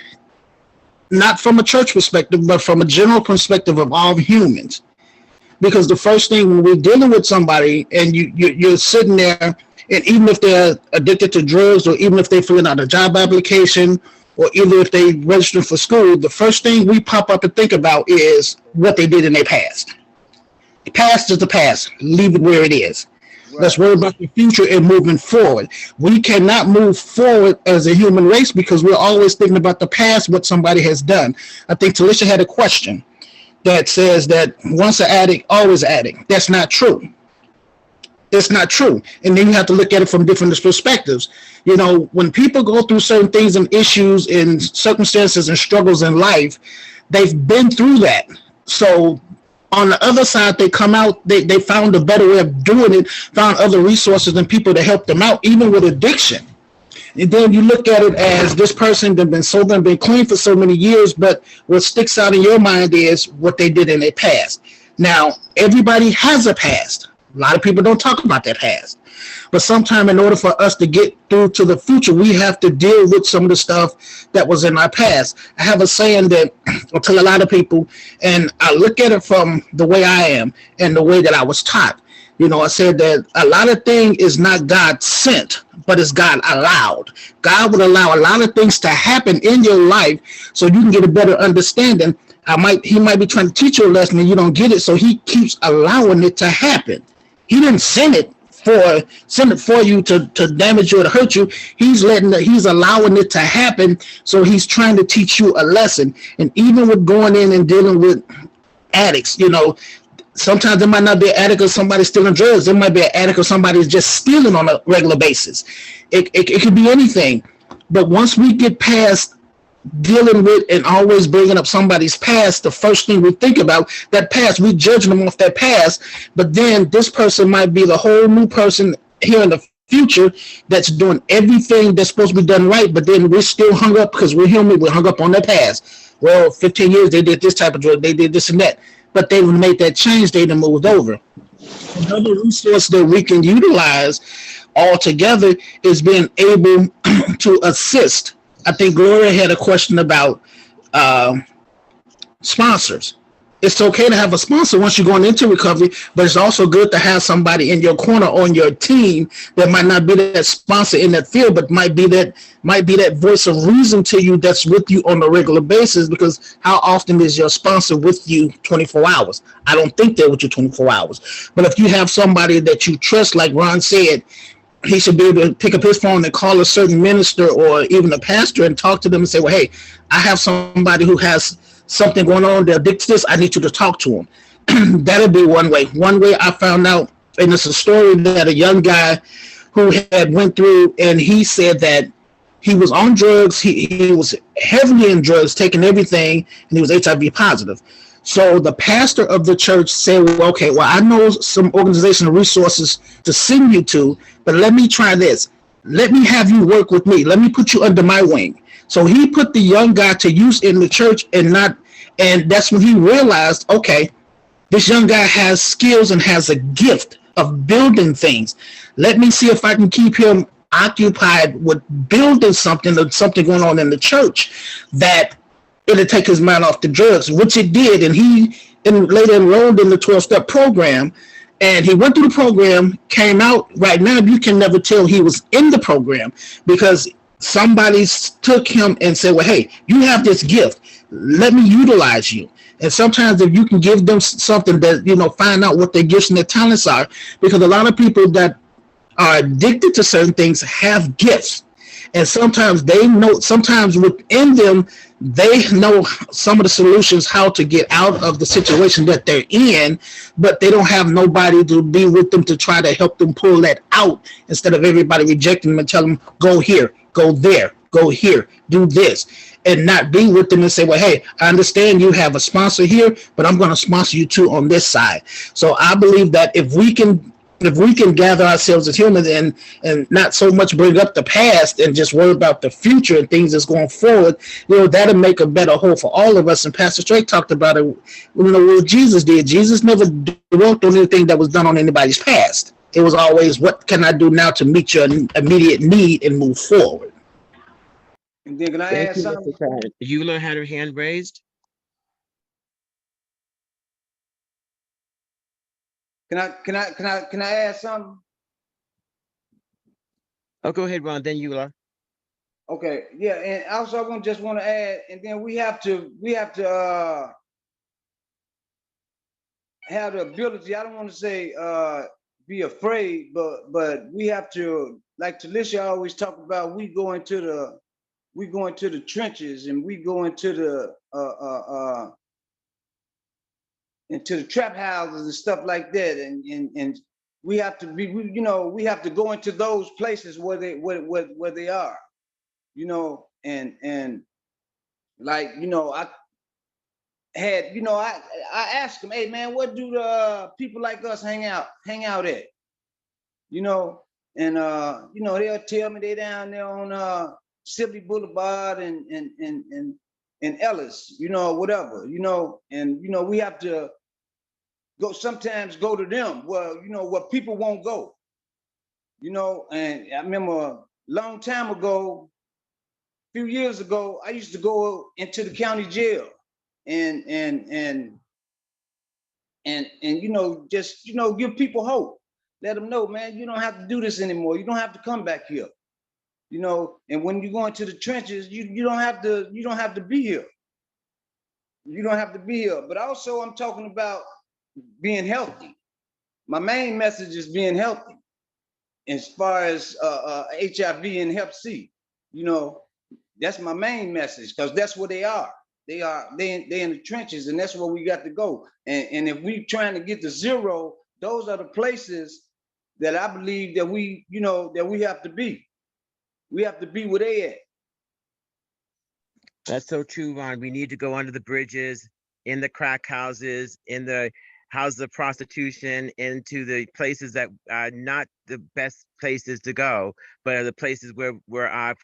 not from a church perspective, but from a general perspective of all humans, Because the first thing when we're dealing with somebody and you're sitting there, and even if they're addicted to drugs, or even if they're filling out a job application, or either if they register for school, the first thing we pop up and think about is what they did in their past. The past is the past. Leave it where it is. Let's Right. worry about the future and moving forward. We cannot move forward as a human race because we're always thinking about the past, what somebody has done. I think Talisha had a question that says that once an addict, always an addict. That's not true. It's not true. And then you have to look at it from different perspectives. You know, when people go through certain things and issues and circumstances and struggles in life, they've been through that. So on the other side, they come out, they found a better way of doing it, found other resources and people to help them out, even with addiction. And then you look at it as this person that been sober and been clean for so many years, but what sticks out in your mind is what they did in their past. Now, everybody has a past. A lot of people don't talk about that past. But sometimes in order for us to get through to the future, we have to deal with some of the stuff that was in our past. I have a saying that I tell a lot of people, and I look at it from the way I am and the way that I was taught. You know, I said that a lot of things is not God sent, but it's God allowed. God would allow a lot of things to happen in your life so you can get a better understanding. He might be trying to teach you a lesson and you don't get it, so he keeps allowing it to happen. He didn't send it for you to damage you or to hurt you. He's allowing it to happen, so he's trying to teach you a lesson. And even with going in and dealing with addicts, you know, sometimes it might not be an addict or somebody stealing drugs. It might be an addict or somebody just stealing on a regular basis. It could be anything. But once we get past dealing with and always bringing up somebody's past, the first thing we think about, that past, we judge them off that past. But then this person might be the whole new person here in the future that's doing everything that's supposed to be done right, but then we're still hung up because we're human. We're hung up on their past. Well, 15 years they did this type of drug, they did this and that, but they made that change, they done moved over. Another resource that we can utilize altogether is being able to assist. I think Gloria had a question about sponsors. It's okay to have a sponsor once you're going into recovery, but it's also good to have somebody in your corner on your team that might not be that sponsor in that field, but might be that voice of reason to you that's with you on a regular basis. Because how often is your sponsor with you 24 hours? I don't think they're with you 24 hours. But if you have somebody that you trust, like Ron said, he should be able to pick up his phone and call a certain minister or even a pastor and talk to them and say, well, hey, I have somebody who has something going on, they're addicted to this, I need you to talk to them. That'd be one way. One way I found out, and it's a story that a young guy who had went through, and he said that he was on drugs, he was heavily in drugs, taking everything, and he was HIV positive. So the pastor of the church said, well, okay, well, I know some organizational resources to send you to, but let me try this. Let me have you work with me. Let me put you under my wing. So he put the young guy to use in the church, and that's when he realized, okay, this young guy has skills and has a gift of building things. Let me see if I can keep him occupied with building something or something going on in the church that it'll take his mind off the drugs, which it did. And he later enrolled in the 12-step program, and he went through the program, came out. Right now, you can never tell he was in the program because somebody took him and said, well, hey, you have this gift. Let me utilize you. And sometimes if you can give them something that, you know, find out what their gifts and their talents are, because a lot of people that are addicted to certain things have gifts. And sometimes they know, sometimes within them, they know some of the solutions, how to get out of the situation that they're in, but they don't have nobody to be with them to try to help them pull that out, instead of everybody rejecting them and telling them, go here, go there, go here, do this, and not be with them and say, well, hey, I understand you have a sponsor here, but I'm going to sponsor you too on this side. So I believe that if we can gather ourselves as humans and not so much bring up the past and just worry about the future and things that's going forward, you know, that'll make a better whole for all of us. And Pastor Straight talked about it, you know, what Jesus did. Jesus never dwelt on anything that was done on anybody's past. It was always, what can I do now to meet your immediate need and move forward? And then can I Thank add you, something? Mr. Carter. Eula had her hand raised. Can I add something? Oh, go ahead, Ron, then Eula. Okay, yeah, and also I just want to add, and then we have to have the ability. I don't want to say be afraid, but we have to, like Talisha always talk about. We go into the trenches, and we go into the trap houses and stuff like that, and we have to be, we have to go into those places where they are, and like, I had, I asked them, hey man, what do the people like us hang out at? And they'll tell me they down there on Sibley Boulevard and Ellis, whatever, and we have to sometimes go to them where people won't go, and I remember a long time ago, a few years ago, I used to go into the county jail and just give people hope, let them know, man, you don't have to do this anymore, you don't have to come back here, and when you go into the trenches, you don't have to be here, but also I'm talking about being healthy. My main message is being healthy as far as HIV and Hep C. That's my main message, because that's where they are. They in the trenches, and that's where we got to go. And if we trying to get to zero, those are the places that I believe that we have to be. We have to be where they at. That's so true, Ron. We need to go under the bridges, in the crack houses, in the houses of prostitution, into the places that are not the best places to go, but are the places where our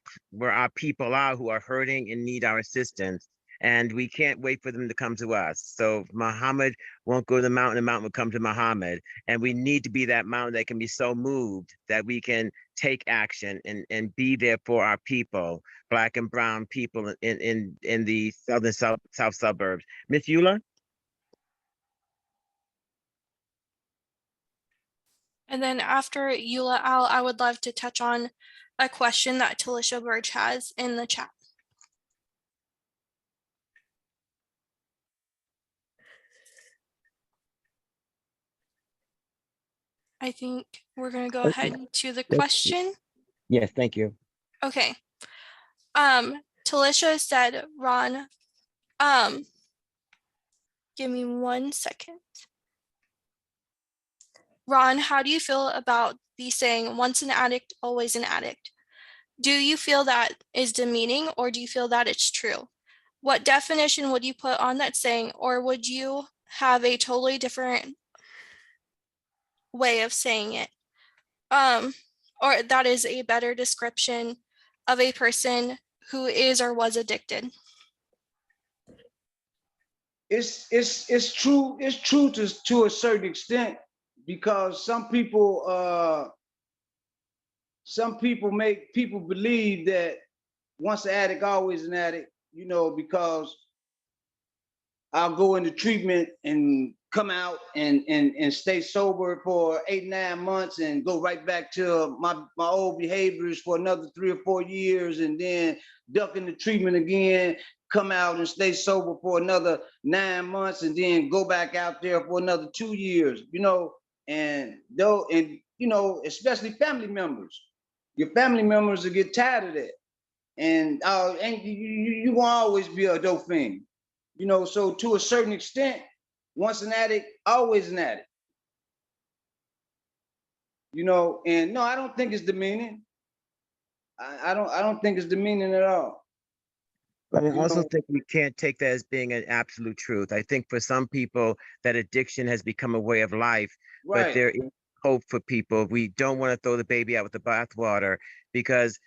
people are who are hurting and need our assistance. And we can't wait for them to come to us. So Muhammad won't go to the mountain will come to Muhammad. And we need to be that mountain that can be so moved that we can take action and be there for our people, Black and brown people in the southern south suburbs. Miss Eula? And then after Eula, I would love to touch on a question that Talisha Birch has in the chat. I think we're going to go ahead to the question. Yes, thank you. Okay. Talisha said, Ron, give me 1 second. Ron, how do you feel about the saying, once an addict, always an addict? Do you feel that is demeaning, or do you feel that it's true? What definition would you put on that saying, or would you have a totally different way of saying it? Or that is a better description of a person who is or was addicted? It's true to a certain extent, because some people make people believe that once an addict, always an addict, because I'll go into treatment and come out and stay sober for 8, 9 months and go right back to my old behaviors for another 3 or 4 years, and then duck into treatment again, come out and stay sober for another 9 months, and then go back out there for another 2 years, and especially family members. Your family members will get tired of that. And you won't always be a dope fiend. So to a certain extent, once an addict, always an addict. And no, I don't think it's demeaning. I don't think it's demeaning at all. But I also think we can't take that as being an absolute truth. I think for some people that addiction has become a way of life, Right. but there is hope for people. We don't want to throw the baby out with the bathwater, because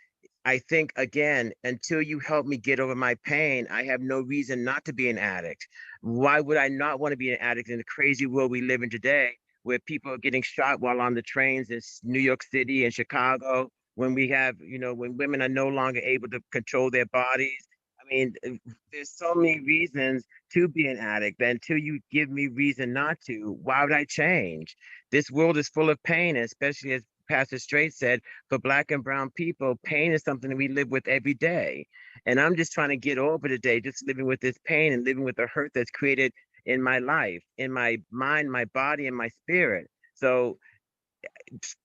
I think, again, until you help me get over my pain, I have no reason not to be an addict. Why would I not want to be an addict in the crazy world we live in today, where people are getting shot while on the trains in New York City and Chicago, when we have, when women are no longer able to control their bodies? I mean, there's so many reasons to be an addict. But until you give me reason not to, why would I change? This world is full of pain, especially as Pastor Straight said, for Black and brown people, pain is something that we live with every day. And I'm just trying to get over today, just living with this pain and living with the hurt that's created in my life, in my mind, my body, and my spirit. So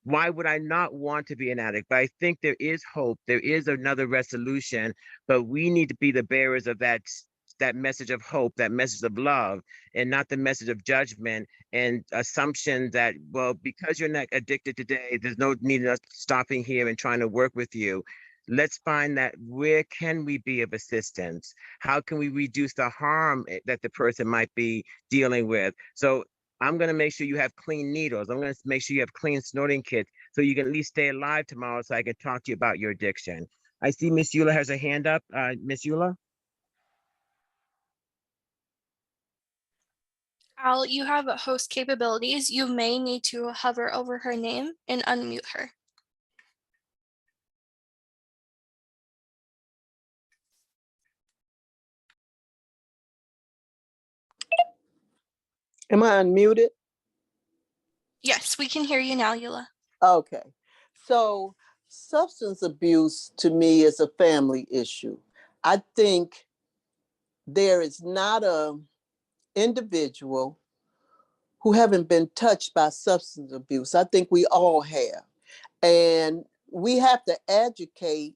why would I not want to be an addict? But I think there is hope. There is another resolution, but we need to be the bearers of that message of hope, that message of love, and not the message of judgment and assumption that, well, because you're not addicted today, there's no need in us stopping here and trying to work with you. Let's find that where can we be of assistance? How can we reduce the harm that the person might be dealing with? So I'm going to make sure you have clean needles. I'm going to make sure you have clean snorting kits so you can at least stay alive tomorrow so I can talk to you about your addiction. I see Miss Eula has her hand up. Miss Eula? Al, you have host capabilities. You may need to hover over her name and unmute her. Am I unmuted? Yes, we can hear you now, Eula. Okay. So substance abuse to me is a family issue. I think there is not a individual who haven't been touched by substance abuse. I think we all have. And we have to educate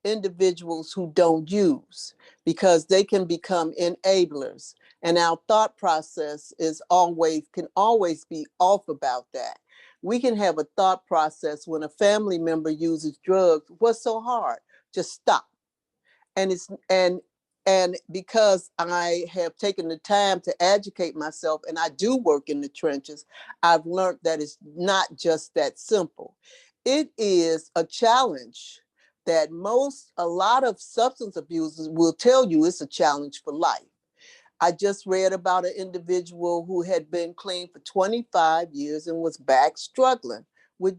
individuals who don't use because they can become enablers. And our thought process can always be off about that. We can have a thought process when a family member uses drugs. What's so hard? Just stop. And because I have taken the time to educate myself and I do work in the trenches, I've learned that it's not just that simple. It is a challenge that a lot of substance abusers will tell you it's a challenge for life. I just read about an individual who had been clean for 25 years and was back struggling with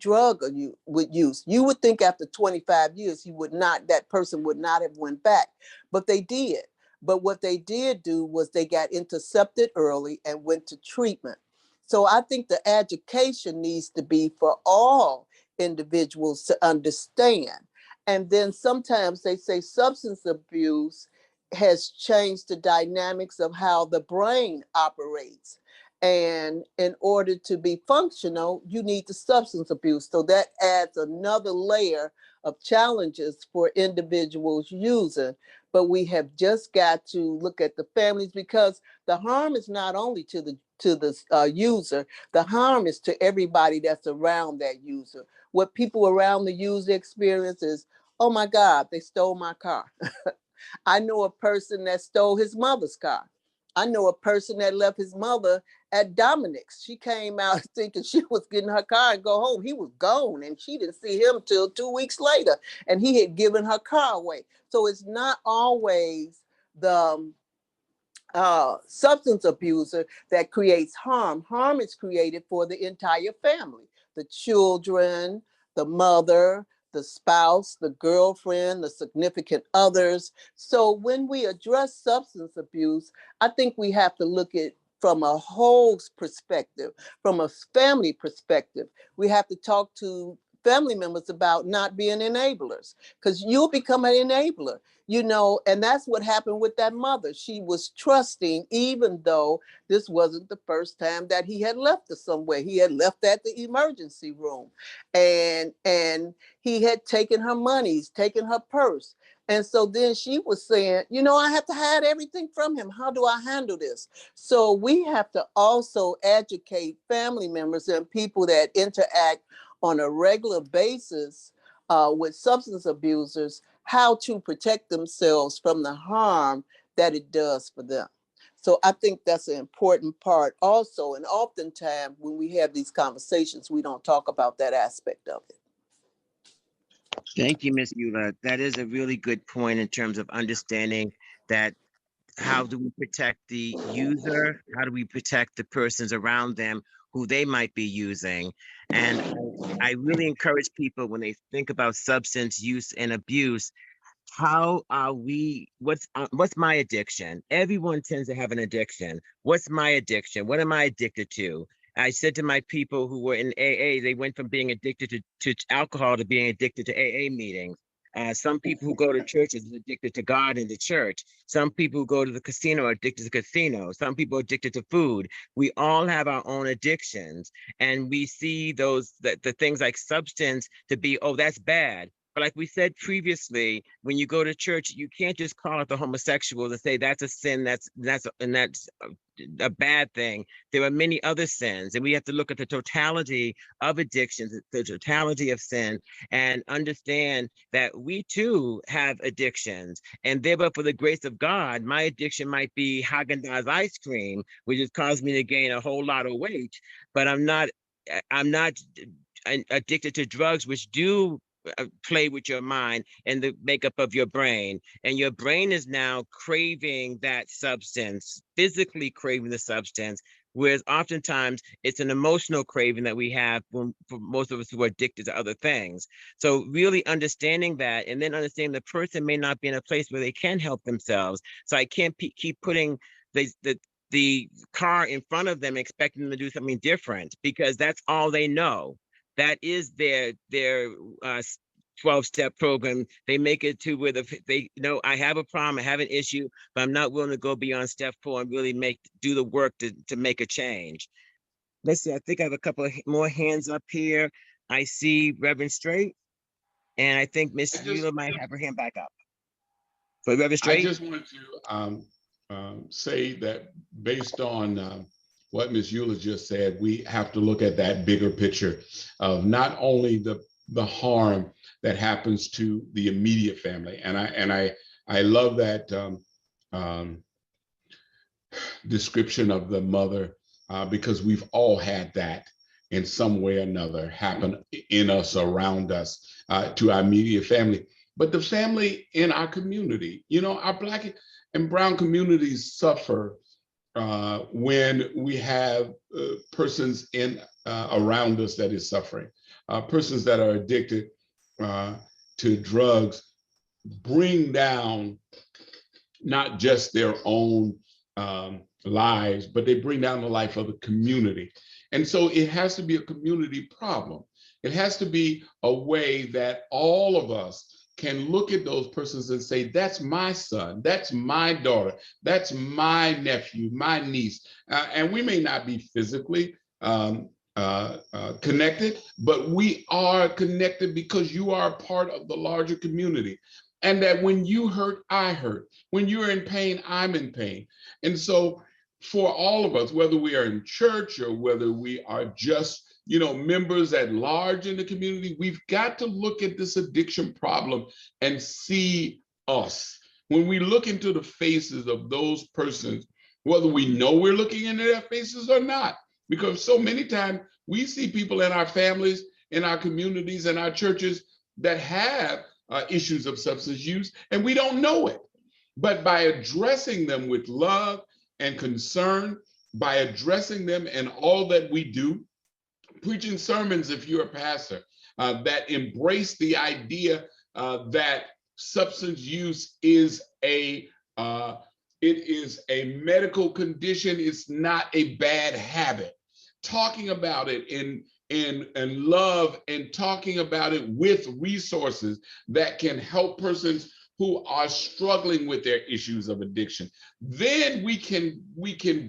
use. You would think after 25 years, that person would not have went back, but they did. But what they did do was they got intercepted early and went to treatment. So I think the education needs to be for all individuals to understand. And then sometimes they say substance abuse has changed the dynamics of how the brain operates. And in order to be functional, you need the substance abuse. So that adds another layer of challenges for individuals using. But we have just got to look at the families because the harm is not only to the user, the harm is to everybody that's around that user. What people around the user experience is, oh my God, they stole my car. I know a person that stole his mother's car. I know a person that left his mother at Dominic's. She came out thinking she was getting her car and go home. He was gone and she didn't see him till 2 weeks later and he had given her car away. So it's not always the substance abuser that creates harm. Harm is created for the entire family, the children, the mother, the spouse, the girlfriend, the significant others. So when we address substance abuse, I think we have to look at from a whole perspective, from a family perspective. We have to talk to family members about not being enablers because you'll become an enabler. And that's what happened with that mother. She was trusting, even though this wasn't the first time that he had left her somewhere. He had left at the emergency room and he had taken her monies, taken her purse. And so then she was saying, I have to hide everything from him. How do I handle this? So we have to also educate family members and people that interact on a regular basis with substance abusers how to protect themselves from the harm that it does for them. So I think that's an important part also. And oftentimes when we have these conversations, we don't talk about that aspect of it. Thank you, Miss Eula. That is a really good point in terms of understanding that how do we protect the user? How do we protect the persons around them who they might be using? And I really encourage people when they think about substance use and abuse how are we, what's my addiction? Everyone tends to have an addiction. What's my addiction? What am I addicted to? I said to my people who were in AA, they went from being addicted to alcohol to being addicted to AA meetings. Some people who go to churches are addicted to God and the church. Some people who go to the casino are addicted to casino. Some people are addicted to food. We all have our own addictions, and we see those the things like substance to be, oh, that's bad. But like we said previously, when you go to church, you can't just call it the homosexuals and say that's a sin, that's a bad thing. There are many other sins, and we have to look at the totality of addictions, the totality of sin, and understand that we too have addictions. And thereby, for the grace of God, my addiction might be Haagen-Dazs ice cream, which has caused me to gain a whole lot of weight. But I'm not addicted to drugs, which do play with your mind and the makeup of your brain. And your brain is now craving that substance, physically craving the substance, whereas oftentimes it's an emotional craving that we have for most of us who are addicted to other things. So really understanding that, and then understanding the person may not be in a place where they can help themselves. So I can't keep putting the car in front of them, expecting them to do something different, because that's all they know. That is their 12-step program. They make it to where they know, I have a problem, I have an issue, but I'm not willing to go beyond step 4 and really do the work to make a change. Let's see, I think I have a couple of more hands up here. I see Reverend Straight, and I think Miss Eula might have her hand back up. So Reverend I Straight? just wanted to say that based on what Ms. Eula just said, we have to look at that bigger picture of not only the harm that happens to the immediate family, and I love that description of the mother, because we've all had that in some way or another happen in us, around us, to our immediate family. But the family in our community, our Black and brown communities suffer when we have persons around us that is suffering, persons that are addicted to drugs, bring down not just their own lives, but they bring down the life of the community. And so it has to be a community problem. It has to be a way that all of us can look at those persons and say, that's my son, that's my daughter, that's my nephew, my niece. And we may not be physically connected, but we are connected because you are a part of the larger community. And that when you hurt, I hurt. When you're in pain, I'm in pain. And so for all of us, whether we are in church or whether we are just members at large in the community, we've got to look at this addiction problem and see us. When we look into the faces of those persons, whether we know we're looking into their faces or not, because so many times we see people in our families, in our communities, in our churches that have issues of substance use, and we don't know it. But by addressing them with love and concern, by addressing them in all that we do, preaching sermons, if you're a pastor, that embrace the idea that substance use is a medical condition. It's not a bad habit. Talking about it in love, and talking about it with resources that can help persons who are struggling with their issues of addiction. Then we can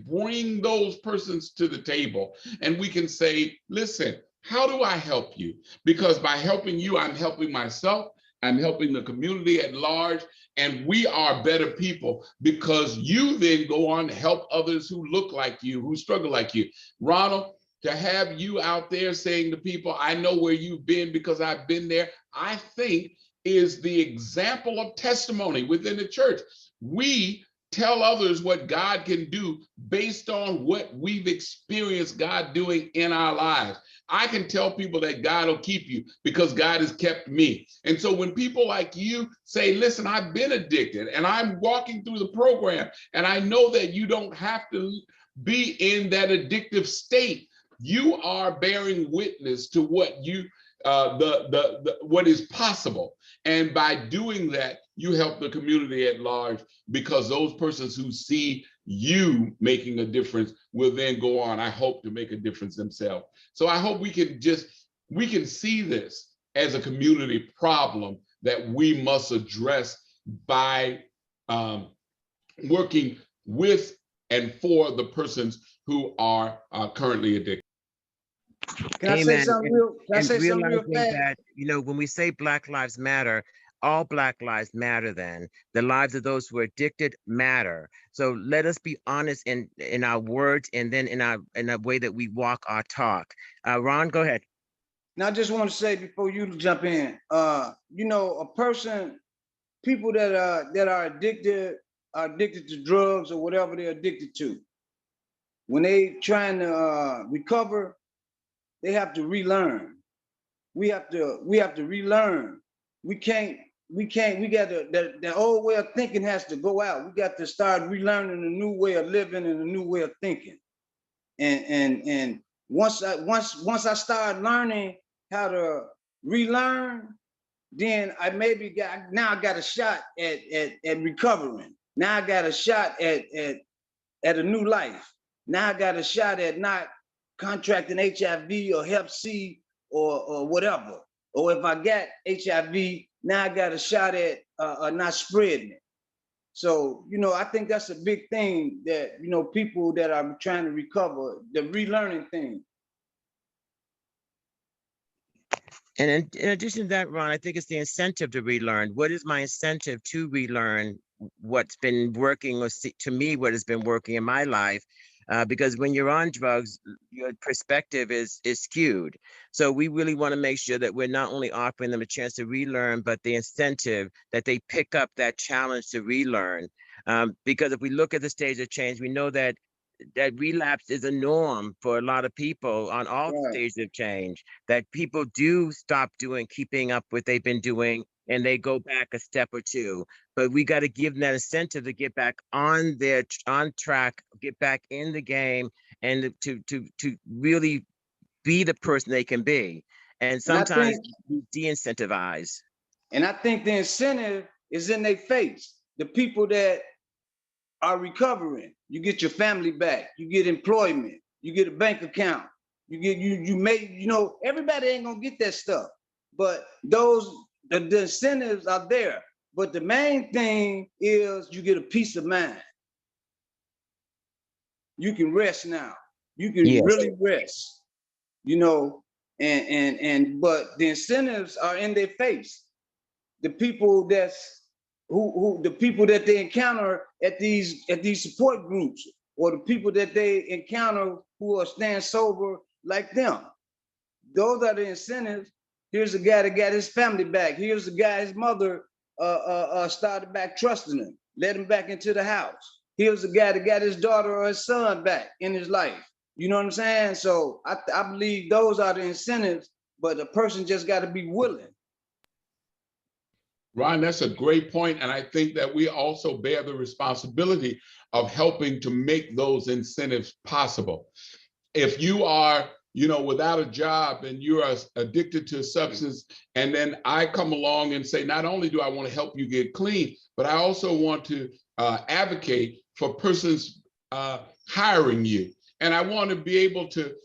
bring those persons to the table and we can say, listen, how do I help you? Because by helping you, I'm helping myself, I'm helping the community at large, and we are better people because you then go on to help others who look like you, who struggle like you. Ronald, to have you out there saying to people, I know where you've been because I've been there, I think is the example of testimony within the church. We tell others what God can do based on what we've experienced God doing in our lives. I can tell people that God will keep you because God has kept me. And so when people like you say, listen, I've been addicted and I'm walking through the program, and I know that you don't have to be in that addictive state, you are bearing witness to what what is possible. And by doing that, you help the community at large, because those persons who see you making a difference will then go on, I hope, to make a difference themselves. So I hope we can see this as a community problem that we must address by working with and for the persons who are currently addicted. Can I say Amen. something real Realizing fast? that, when we say Black Lives Matter, all Black lives matter then. The lives of those who are addicted matter. So let us be honest in our words, and then in a way that we walk our talk. Ron, go ahead. Now, I just want to say before you jump in, people that are addicted to drugs or whatever they're addicted to. When they trying to recover, they have to relearn. We have to relearn. We got to, the old way of thinking has to go out. We got to start relearning a new way of living and a new way of thinking. And once I start learning how to relearn, then I got a shot at recovering. Now I got a shot at a new life. Now I got a shot at not contracting HIV or Hep C or whatever. Or if I got HIV, now I got a shot at not spreading it. So, I think that's a big thing that, people that are trying to recover, the relearning thing. And in addition to that, Ron, I think it's the incentive to relearn. What is my incentive to relearn what's been working, or to me, what has been working in my life? Because when you're on drugs, your perspective is skewed. So we really want to make sure that we're not only offering them a chance to relearn, but the incentive that they pick up that challenge to relearn. Because if we look at the stage of change, we know that relapse is a norm for a lot of people on all Right. stages of change, that people do stop keeping up what they've been doing, and they go back a step or two. But we got to give them that incentive to get back on track, get back in the game, and to really be the person they can be. And sometimes we de-incentivize. And I think the incentive is in their face. The people that are recovering, you get your family back, you get employment, you get a bank account, everybody ain't gonna get that stuff. But the incentives are there. But the main thing is you get a peace of mind. You can rest now. You can Yes. really rest, but the incentives are in their face. The people the people that they encounter at these support groups, or the people that they encounter who are staying sober like them. Those are the incentives. Here's a guy that got his family back. Here's a guy, his mother started back trusting him, let him back into the house. Here's a guy that got his daughter or his son back in his life. You know what I'm saying? So I believe those are the incentives, but the person just got to be willing. Ron, that's a great point. And I think that we also bear the responsibility of helping to make those incentives possible. If you are, without a job and you are addicted to a substance, and then I come along and say, not only do I want to help you get clean, but I also want to advocate for persons hiring you. And I want to be able to,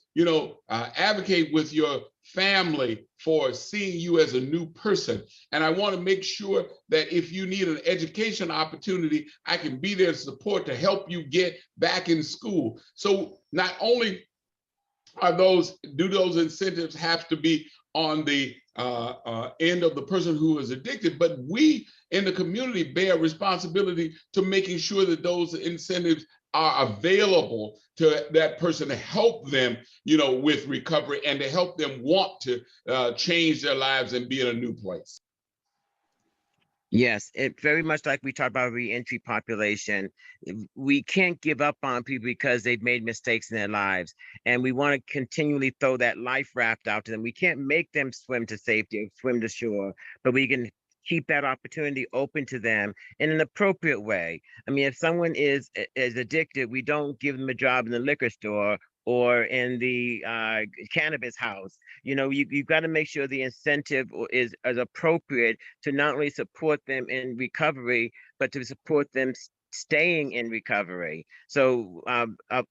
advocate with your family for seeing you as a new person. And I want to make sure that if you need an education opportunity, I can be there to support, to help you get back in school. So not only do those incentives have to be on the end of the person who is addicted, but we in the community bear responsibility to making sure that those incentives are available to that person to help them, with recovery, and to help them want to change their lives and be in a new place. Yes, it very much like we talked about reentry population. We can't give up on people because they've made mistakes in their lives. And we want to continually throw that life raft out to them. We can't make them swim to safety or swim to shore, but we can keep that opportunity open to them in an appropriate way. I mean, if someone is addicted, we don't give them a job in the liquor store or in the cannabis house. You've got to make sure the incentive is appropriate to not only support them in recovery, but to support them staying in recovery. So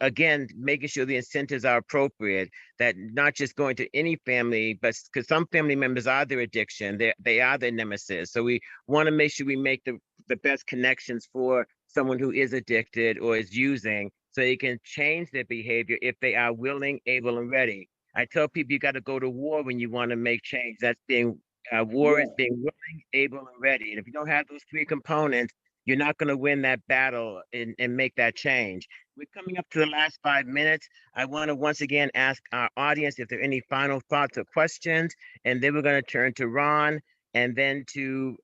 again, making sure the incentives are appropriate, that not just going to any family, but because some family members are their addiction, they are their nemesis. So we want to make sure we make the best connections for someone who is addicted or is using, so they can change their behavior if they are willing, able, and ready. I tell people you got to go to war when you want to make change. That's being war is being willing, able, and ready. And if you don't have those three components, you're not going to win that battle and make that change. We're coming up to the last 5 minutes. I want to once again ask our audience if there are any final thoughts or questions, and then we're going to turn to Ron, and then to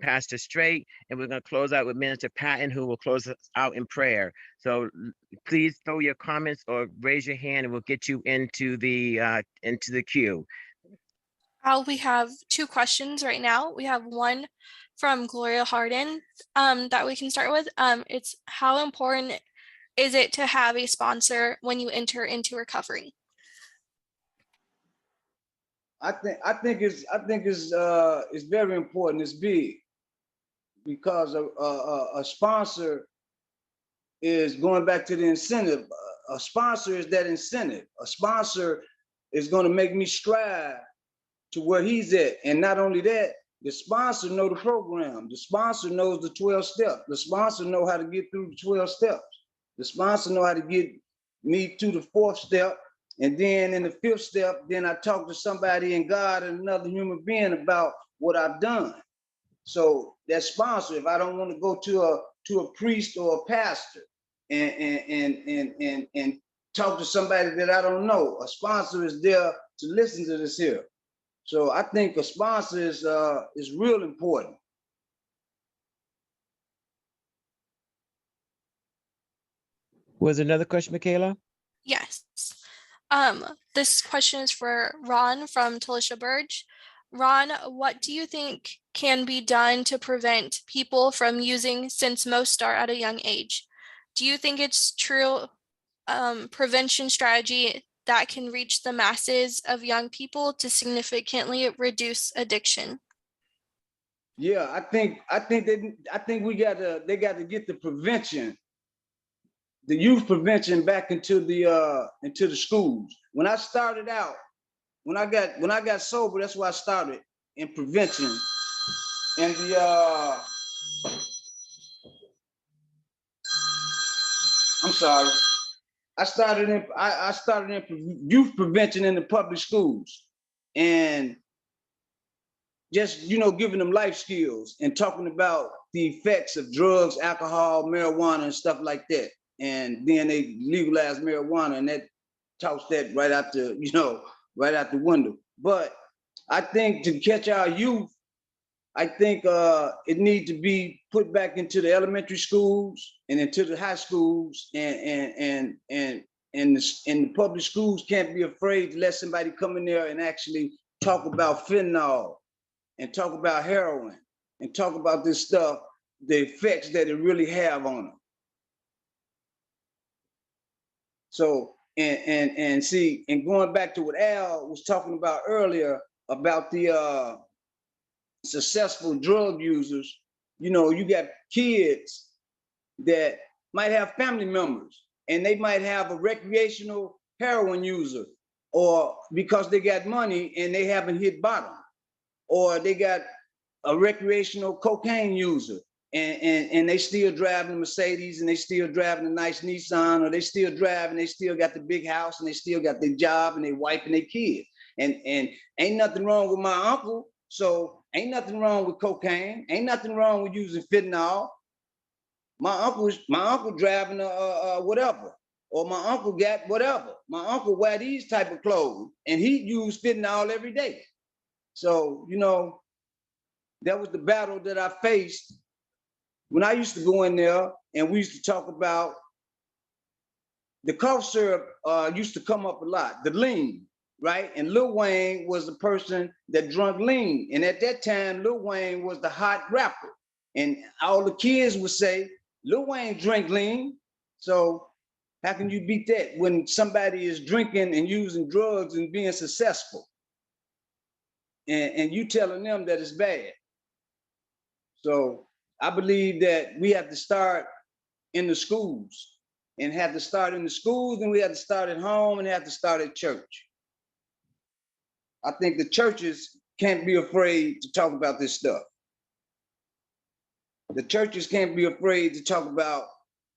Pastor Straight, and we're going to close out with Minister Patton, who will close us out in prayer. So please throw your comments or raise your hand, and we'll get you into the queue. We have two questions right now. We have one from Gloria Harden that we can start with. It's how important is it to have a sponsor when you enter into recovery? I think it's very important. It's big, because a sponsor is going back to the incentive. A sponsor is that incentive. A sponsor is going to make me strive to where he's at. And not only that, the sponsor know the program. The sponsor knows the 12 steps. The sponsor know how to get through the 12 steps. The sponsor know how to get me to the 4th step. And then in the 5th step, then I talk to somebody in God and another human being about what I've done. So that sponsor, if I don't want to go to a priest or a pastor and talk to somebody that I don't know, a sponsor is there to listen to this here. So I think a sponsor is real important. Was there another question, Michaela? Yes. This question is for Ron from Talisha Burge. Ron, what do you think can be done to prevent people from using, since most start at a young age? Do you think it's true prevention strategy that can reach the masses of young people to significantly reduce addiction? Yeah, I think they got to get the prevention, the youth prevention back into the schools. When I started out, when I got sober, that's why I started in prevention. And I'm sorry. I started in youth prevention in the public schools, and just giving them life skills and talking about the effects of drugs, alcohol, marijuana, and stuff like that. And then they legalized marijuana, and that tossed that right out the window. But I think to catch our youth, I think it needs to be put back into the elementary schools and into the high schools, and the public schools can't be afraid to let somebody come in there and actually talk about fentanyl and talk about heroin and talk about this stuff, the effects that it really have on them. So, and see, and going back to what Al was talking about earlier about the successful drug users, you got kids that might have family members and they might have a recreational heroin user, or because they got money and they haven't hit bottom, or they got a recreational cocaine user and they still driving a Mercedes and they still driving a nice Nissan, or they still driving, they still got the big house and they still got their job and they wife and their kids. And ain't nothing wrong with my uncle. So ain't nothing wrong with cocaine. Ain't nothing wrong with using fentanyl. My uncle driving whatever, or my uncle got whatever. My uncle wear these type of clothes and he used fentanyl every day. So, that was the battle that I faced when I used to go in there, and we used to talk about the cough syrup used to come up a lot, the lean, right? And Lil Wayne was the person that drunk lean. And at that time, Lil Wayne was the hot rapper. And all the kids would say, Lil Wayne drank lean. So How can you beat that when somebody is drinking and using drugs and being successful? And you telling them that it's bad. So I believe that we have to start in the schools, and have to start in the schools, and we have to start at home, and have to start at church. I think the churches can't be afraid to talk about this stuff. The churches can't be afraid to talk about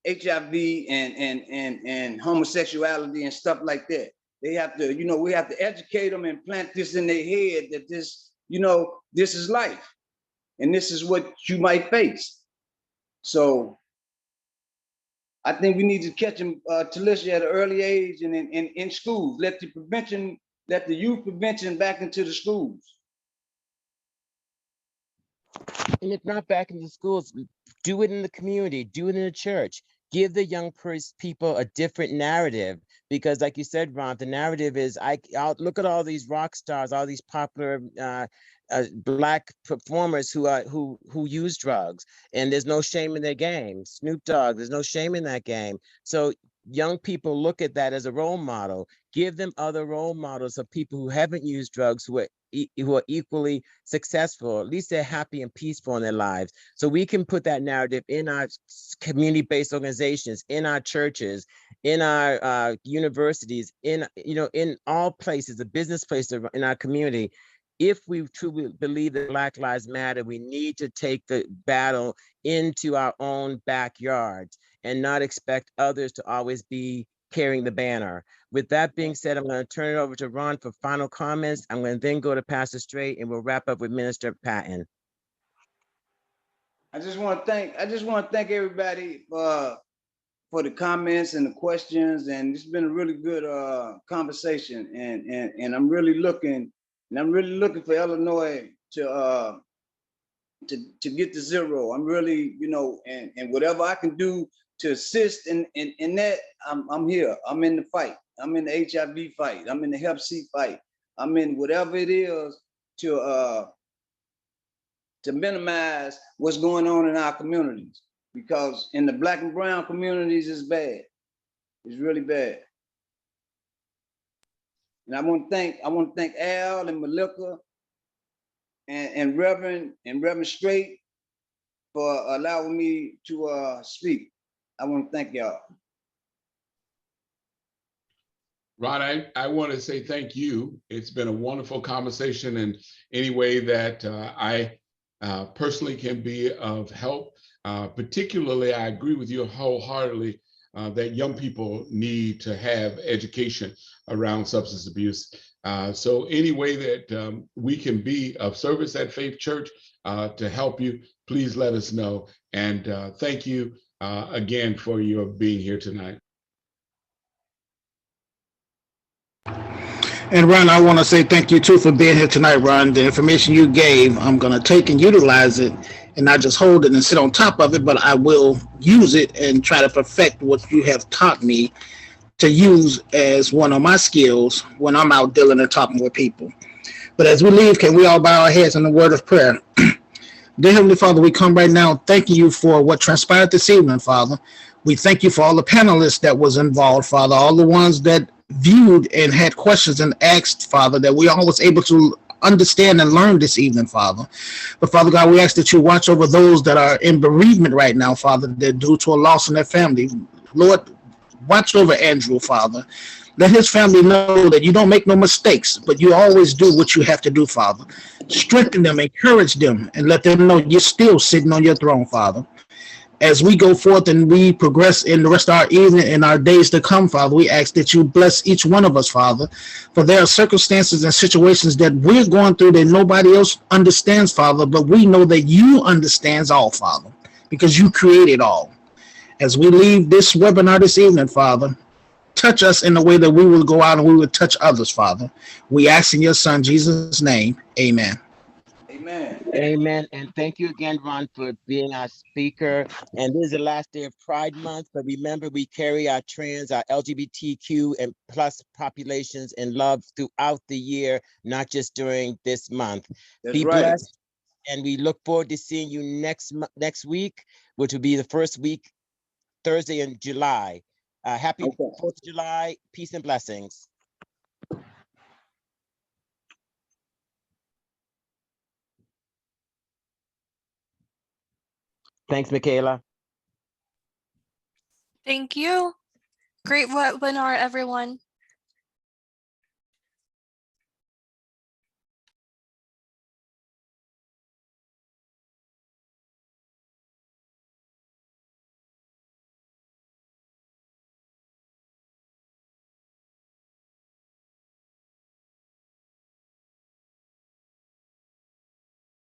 HIV and homosexuality and stuff like that. They have to, we have to educate them and plant this in their head that this, this is life, and this is what you might face. So I think we need to catch them, Talisha, at an early age and in schools. Let the youth prevention back into the schools. And if not back in the schools, do it in the community, do it in the church. Give the young people a different narrative, because like you said, Ron, the narrative is, I'll look at all these rock stars, all these popular Black performers who use drugs, and there's no shame in their game. Snoop Dogg, there's no shame in that game. So young people look at that as a role model. Give them other role models of people who haven't used drugs, who are equally successful. At least they're happy and peaceful in their lives. So we can put that narrative in our community-based organizations, in our churches, in our universities, in all places, the business places in our community. If we truly believe that Black Lives Matter, we need to take the battle into our own backyards and not expect others to always be carrying the banner. With that being said, I'm going to turn it over to Ron for final comments. I'm going to then go to Pastor Strait, and we'll wrap up with Minister Patton. I just want to thank everybody for the comments and the questions, and it's been a really good conversation. And I'm really looking for Illinois to get to zero. I'm really, and whatever I can do to assist in that, I'm here. I'm in the fight. I'm in the HIV fight. I'm in the Hep C fight. I'm in whatever it is to minimize what's going on in our communities, because in the Black and brown communities, it's bad. It's really bad. And I want to thank Al and Malika and Reverend Strait for allowing me to speak. I want to thank y'all. Ron, I want to say thank you. It's been a wonderful conversation, and any way that I personally can be of help. Particularly, I agree with you wholeheartedly that young people need to have education around substance abuse. So any way that we can be of service at Faith Church to help you, please let us know. And thank you again for your being here tonight. And Ron, I want to say thank you too for being here tonight, Ron. The information you gave, I'm going to take and utilize it, and not just hold it and sit on top of it, but I will use it and try to perfect what you have taught me to use as one of my skills when I'm out dealing and talking with people. But as we leave, can we all bow our heads in the word of prayer? Dear Heavenly Father, we come right now thanking you for what transpired this evening, Father. We thank you for all the panelists that was involved, Father, all the ones that viewed and had questions and asked, Father, that we all was able to understand and learn this evening, Father. But Father God, we ask that you watch over those that are in bereavement right now, Father, that due to a loss in their family. Lord, watch over Andrew, Father. Let his family know that you don't make no mistakes, but you always do what you have to do, Father. Strengthen them, encourage them, and let them know you're still sitting on your throne, Father. As we go forth and we progress in the rest of our evening and our days to come, Father, we ask that you bless each one of us, Father. For there are circumstances and situations that we're going through that nobody else understands, Father, but we know that you understands all, Father, because you created all. As we leave this webinar this evening, Father, touch us in the way that we will go out and we will touch others, Father. We ask in your Son, Jesus' name, amen. Amen. Amen. And thank you again, Ron, for being our speaker. And this is the last day of Pride Month, but remember, we carry our trans, our LGBTQ and plus populations in love throughout the year, not just during this month. That's Be right. blessed. And we look forward to seeing you next week, which will be the first week, Thursday in July. Happy Okay. 4th of July. Peace and blessings. Thanks, Michaela. Thank you. Great webinar, everyone.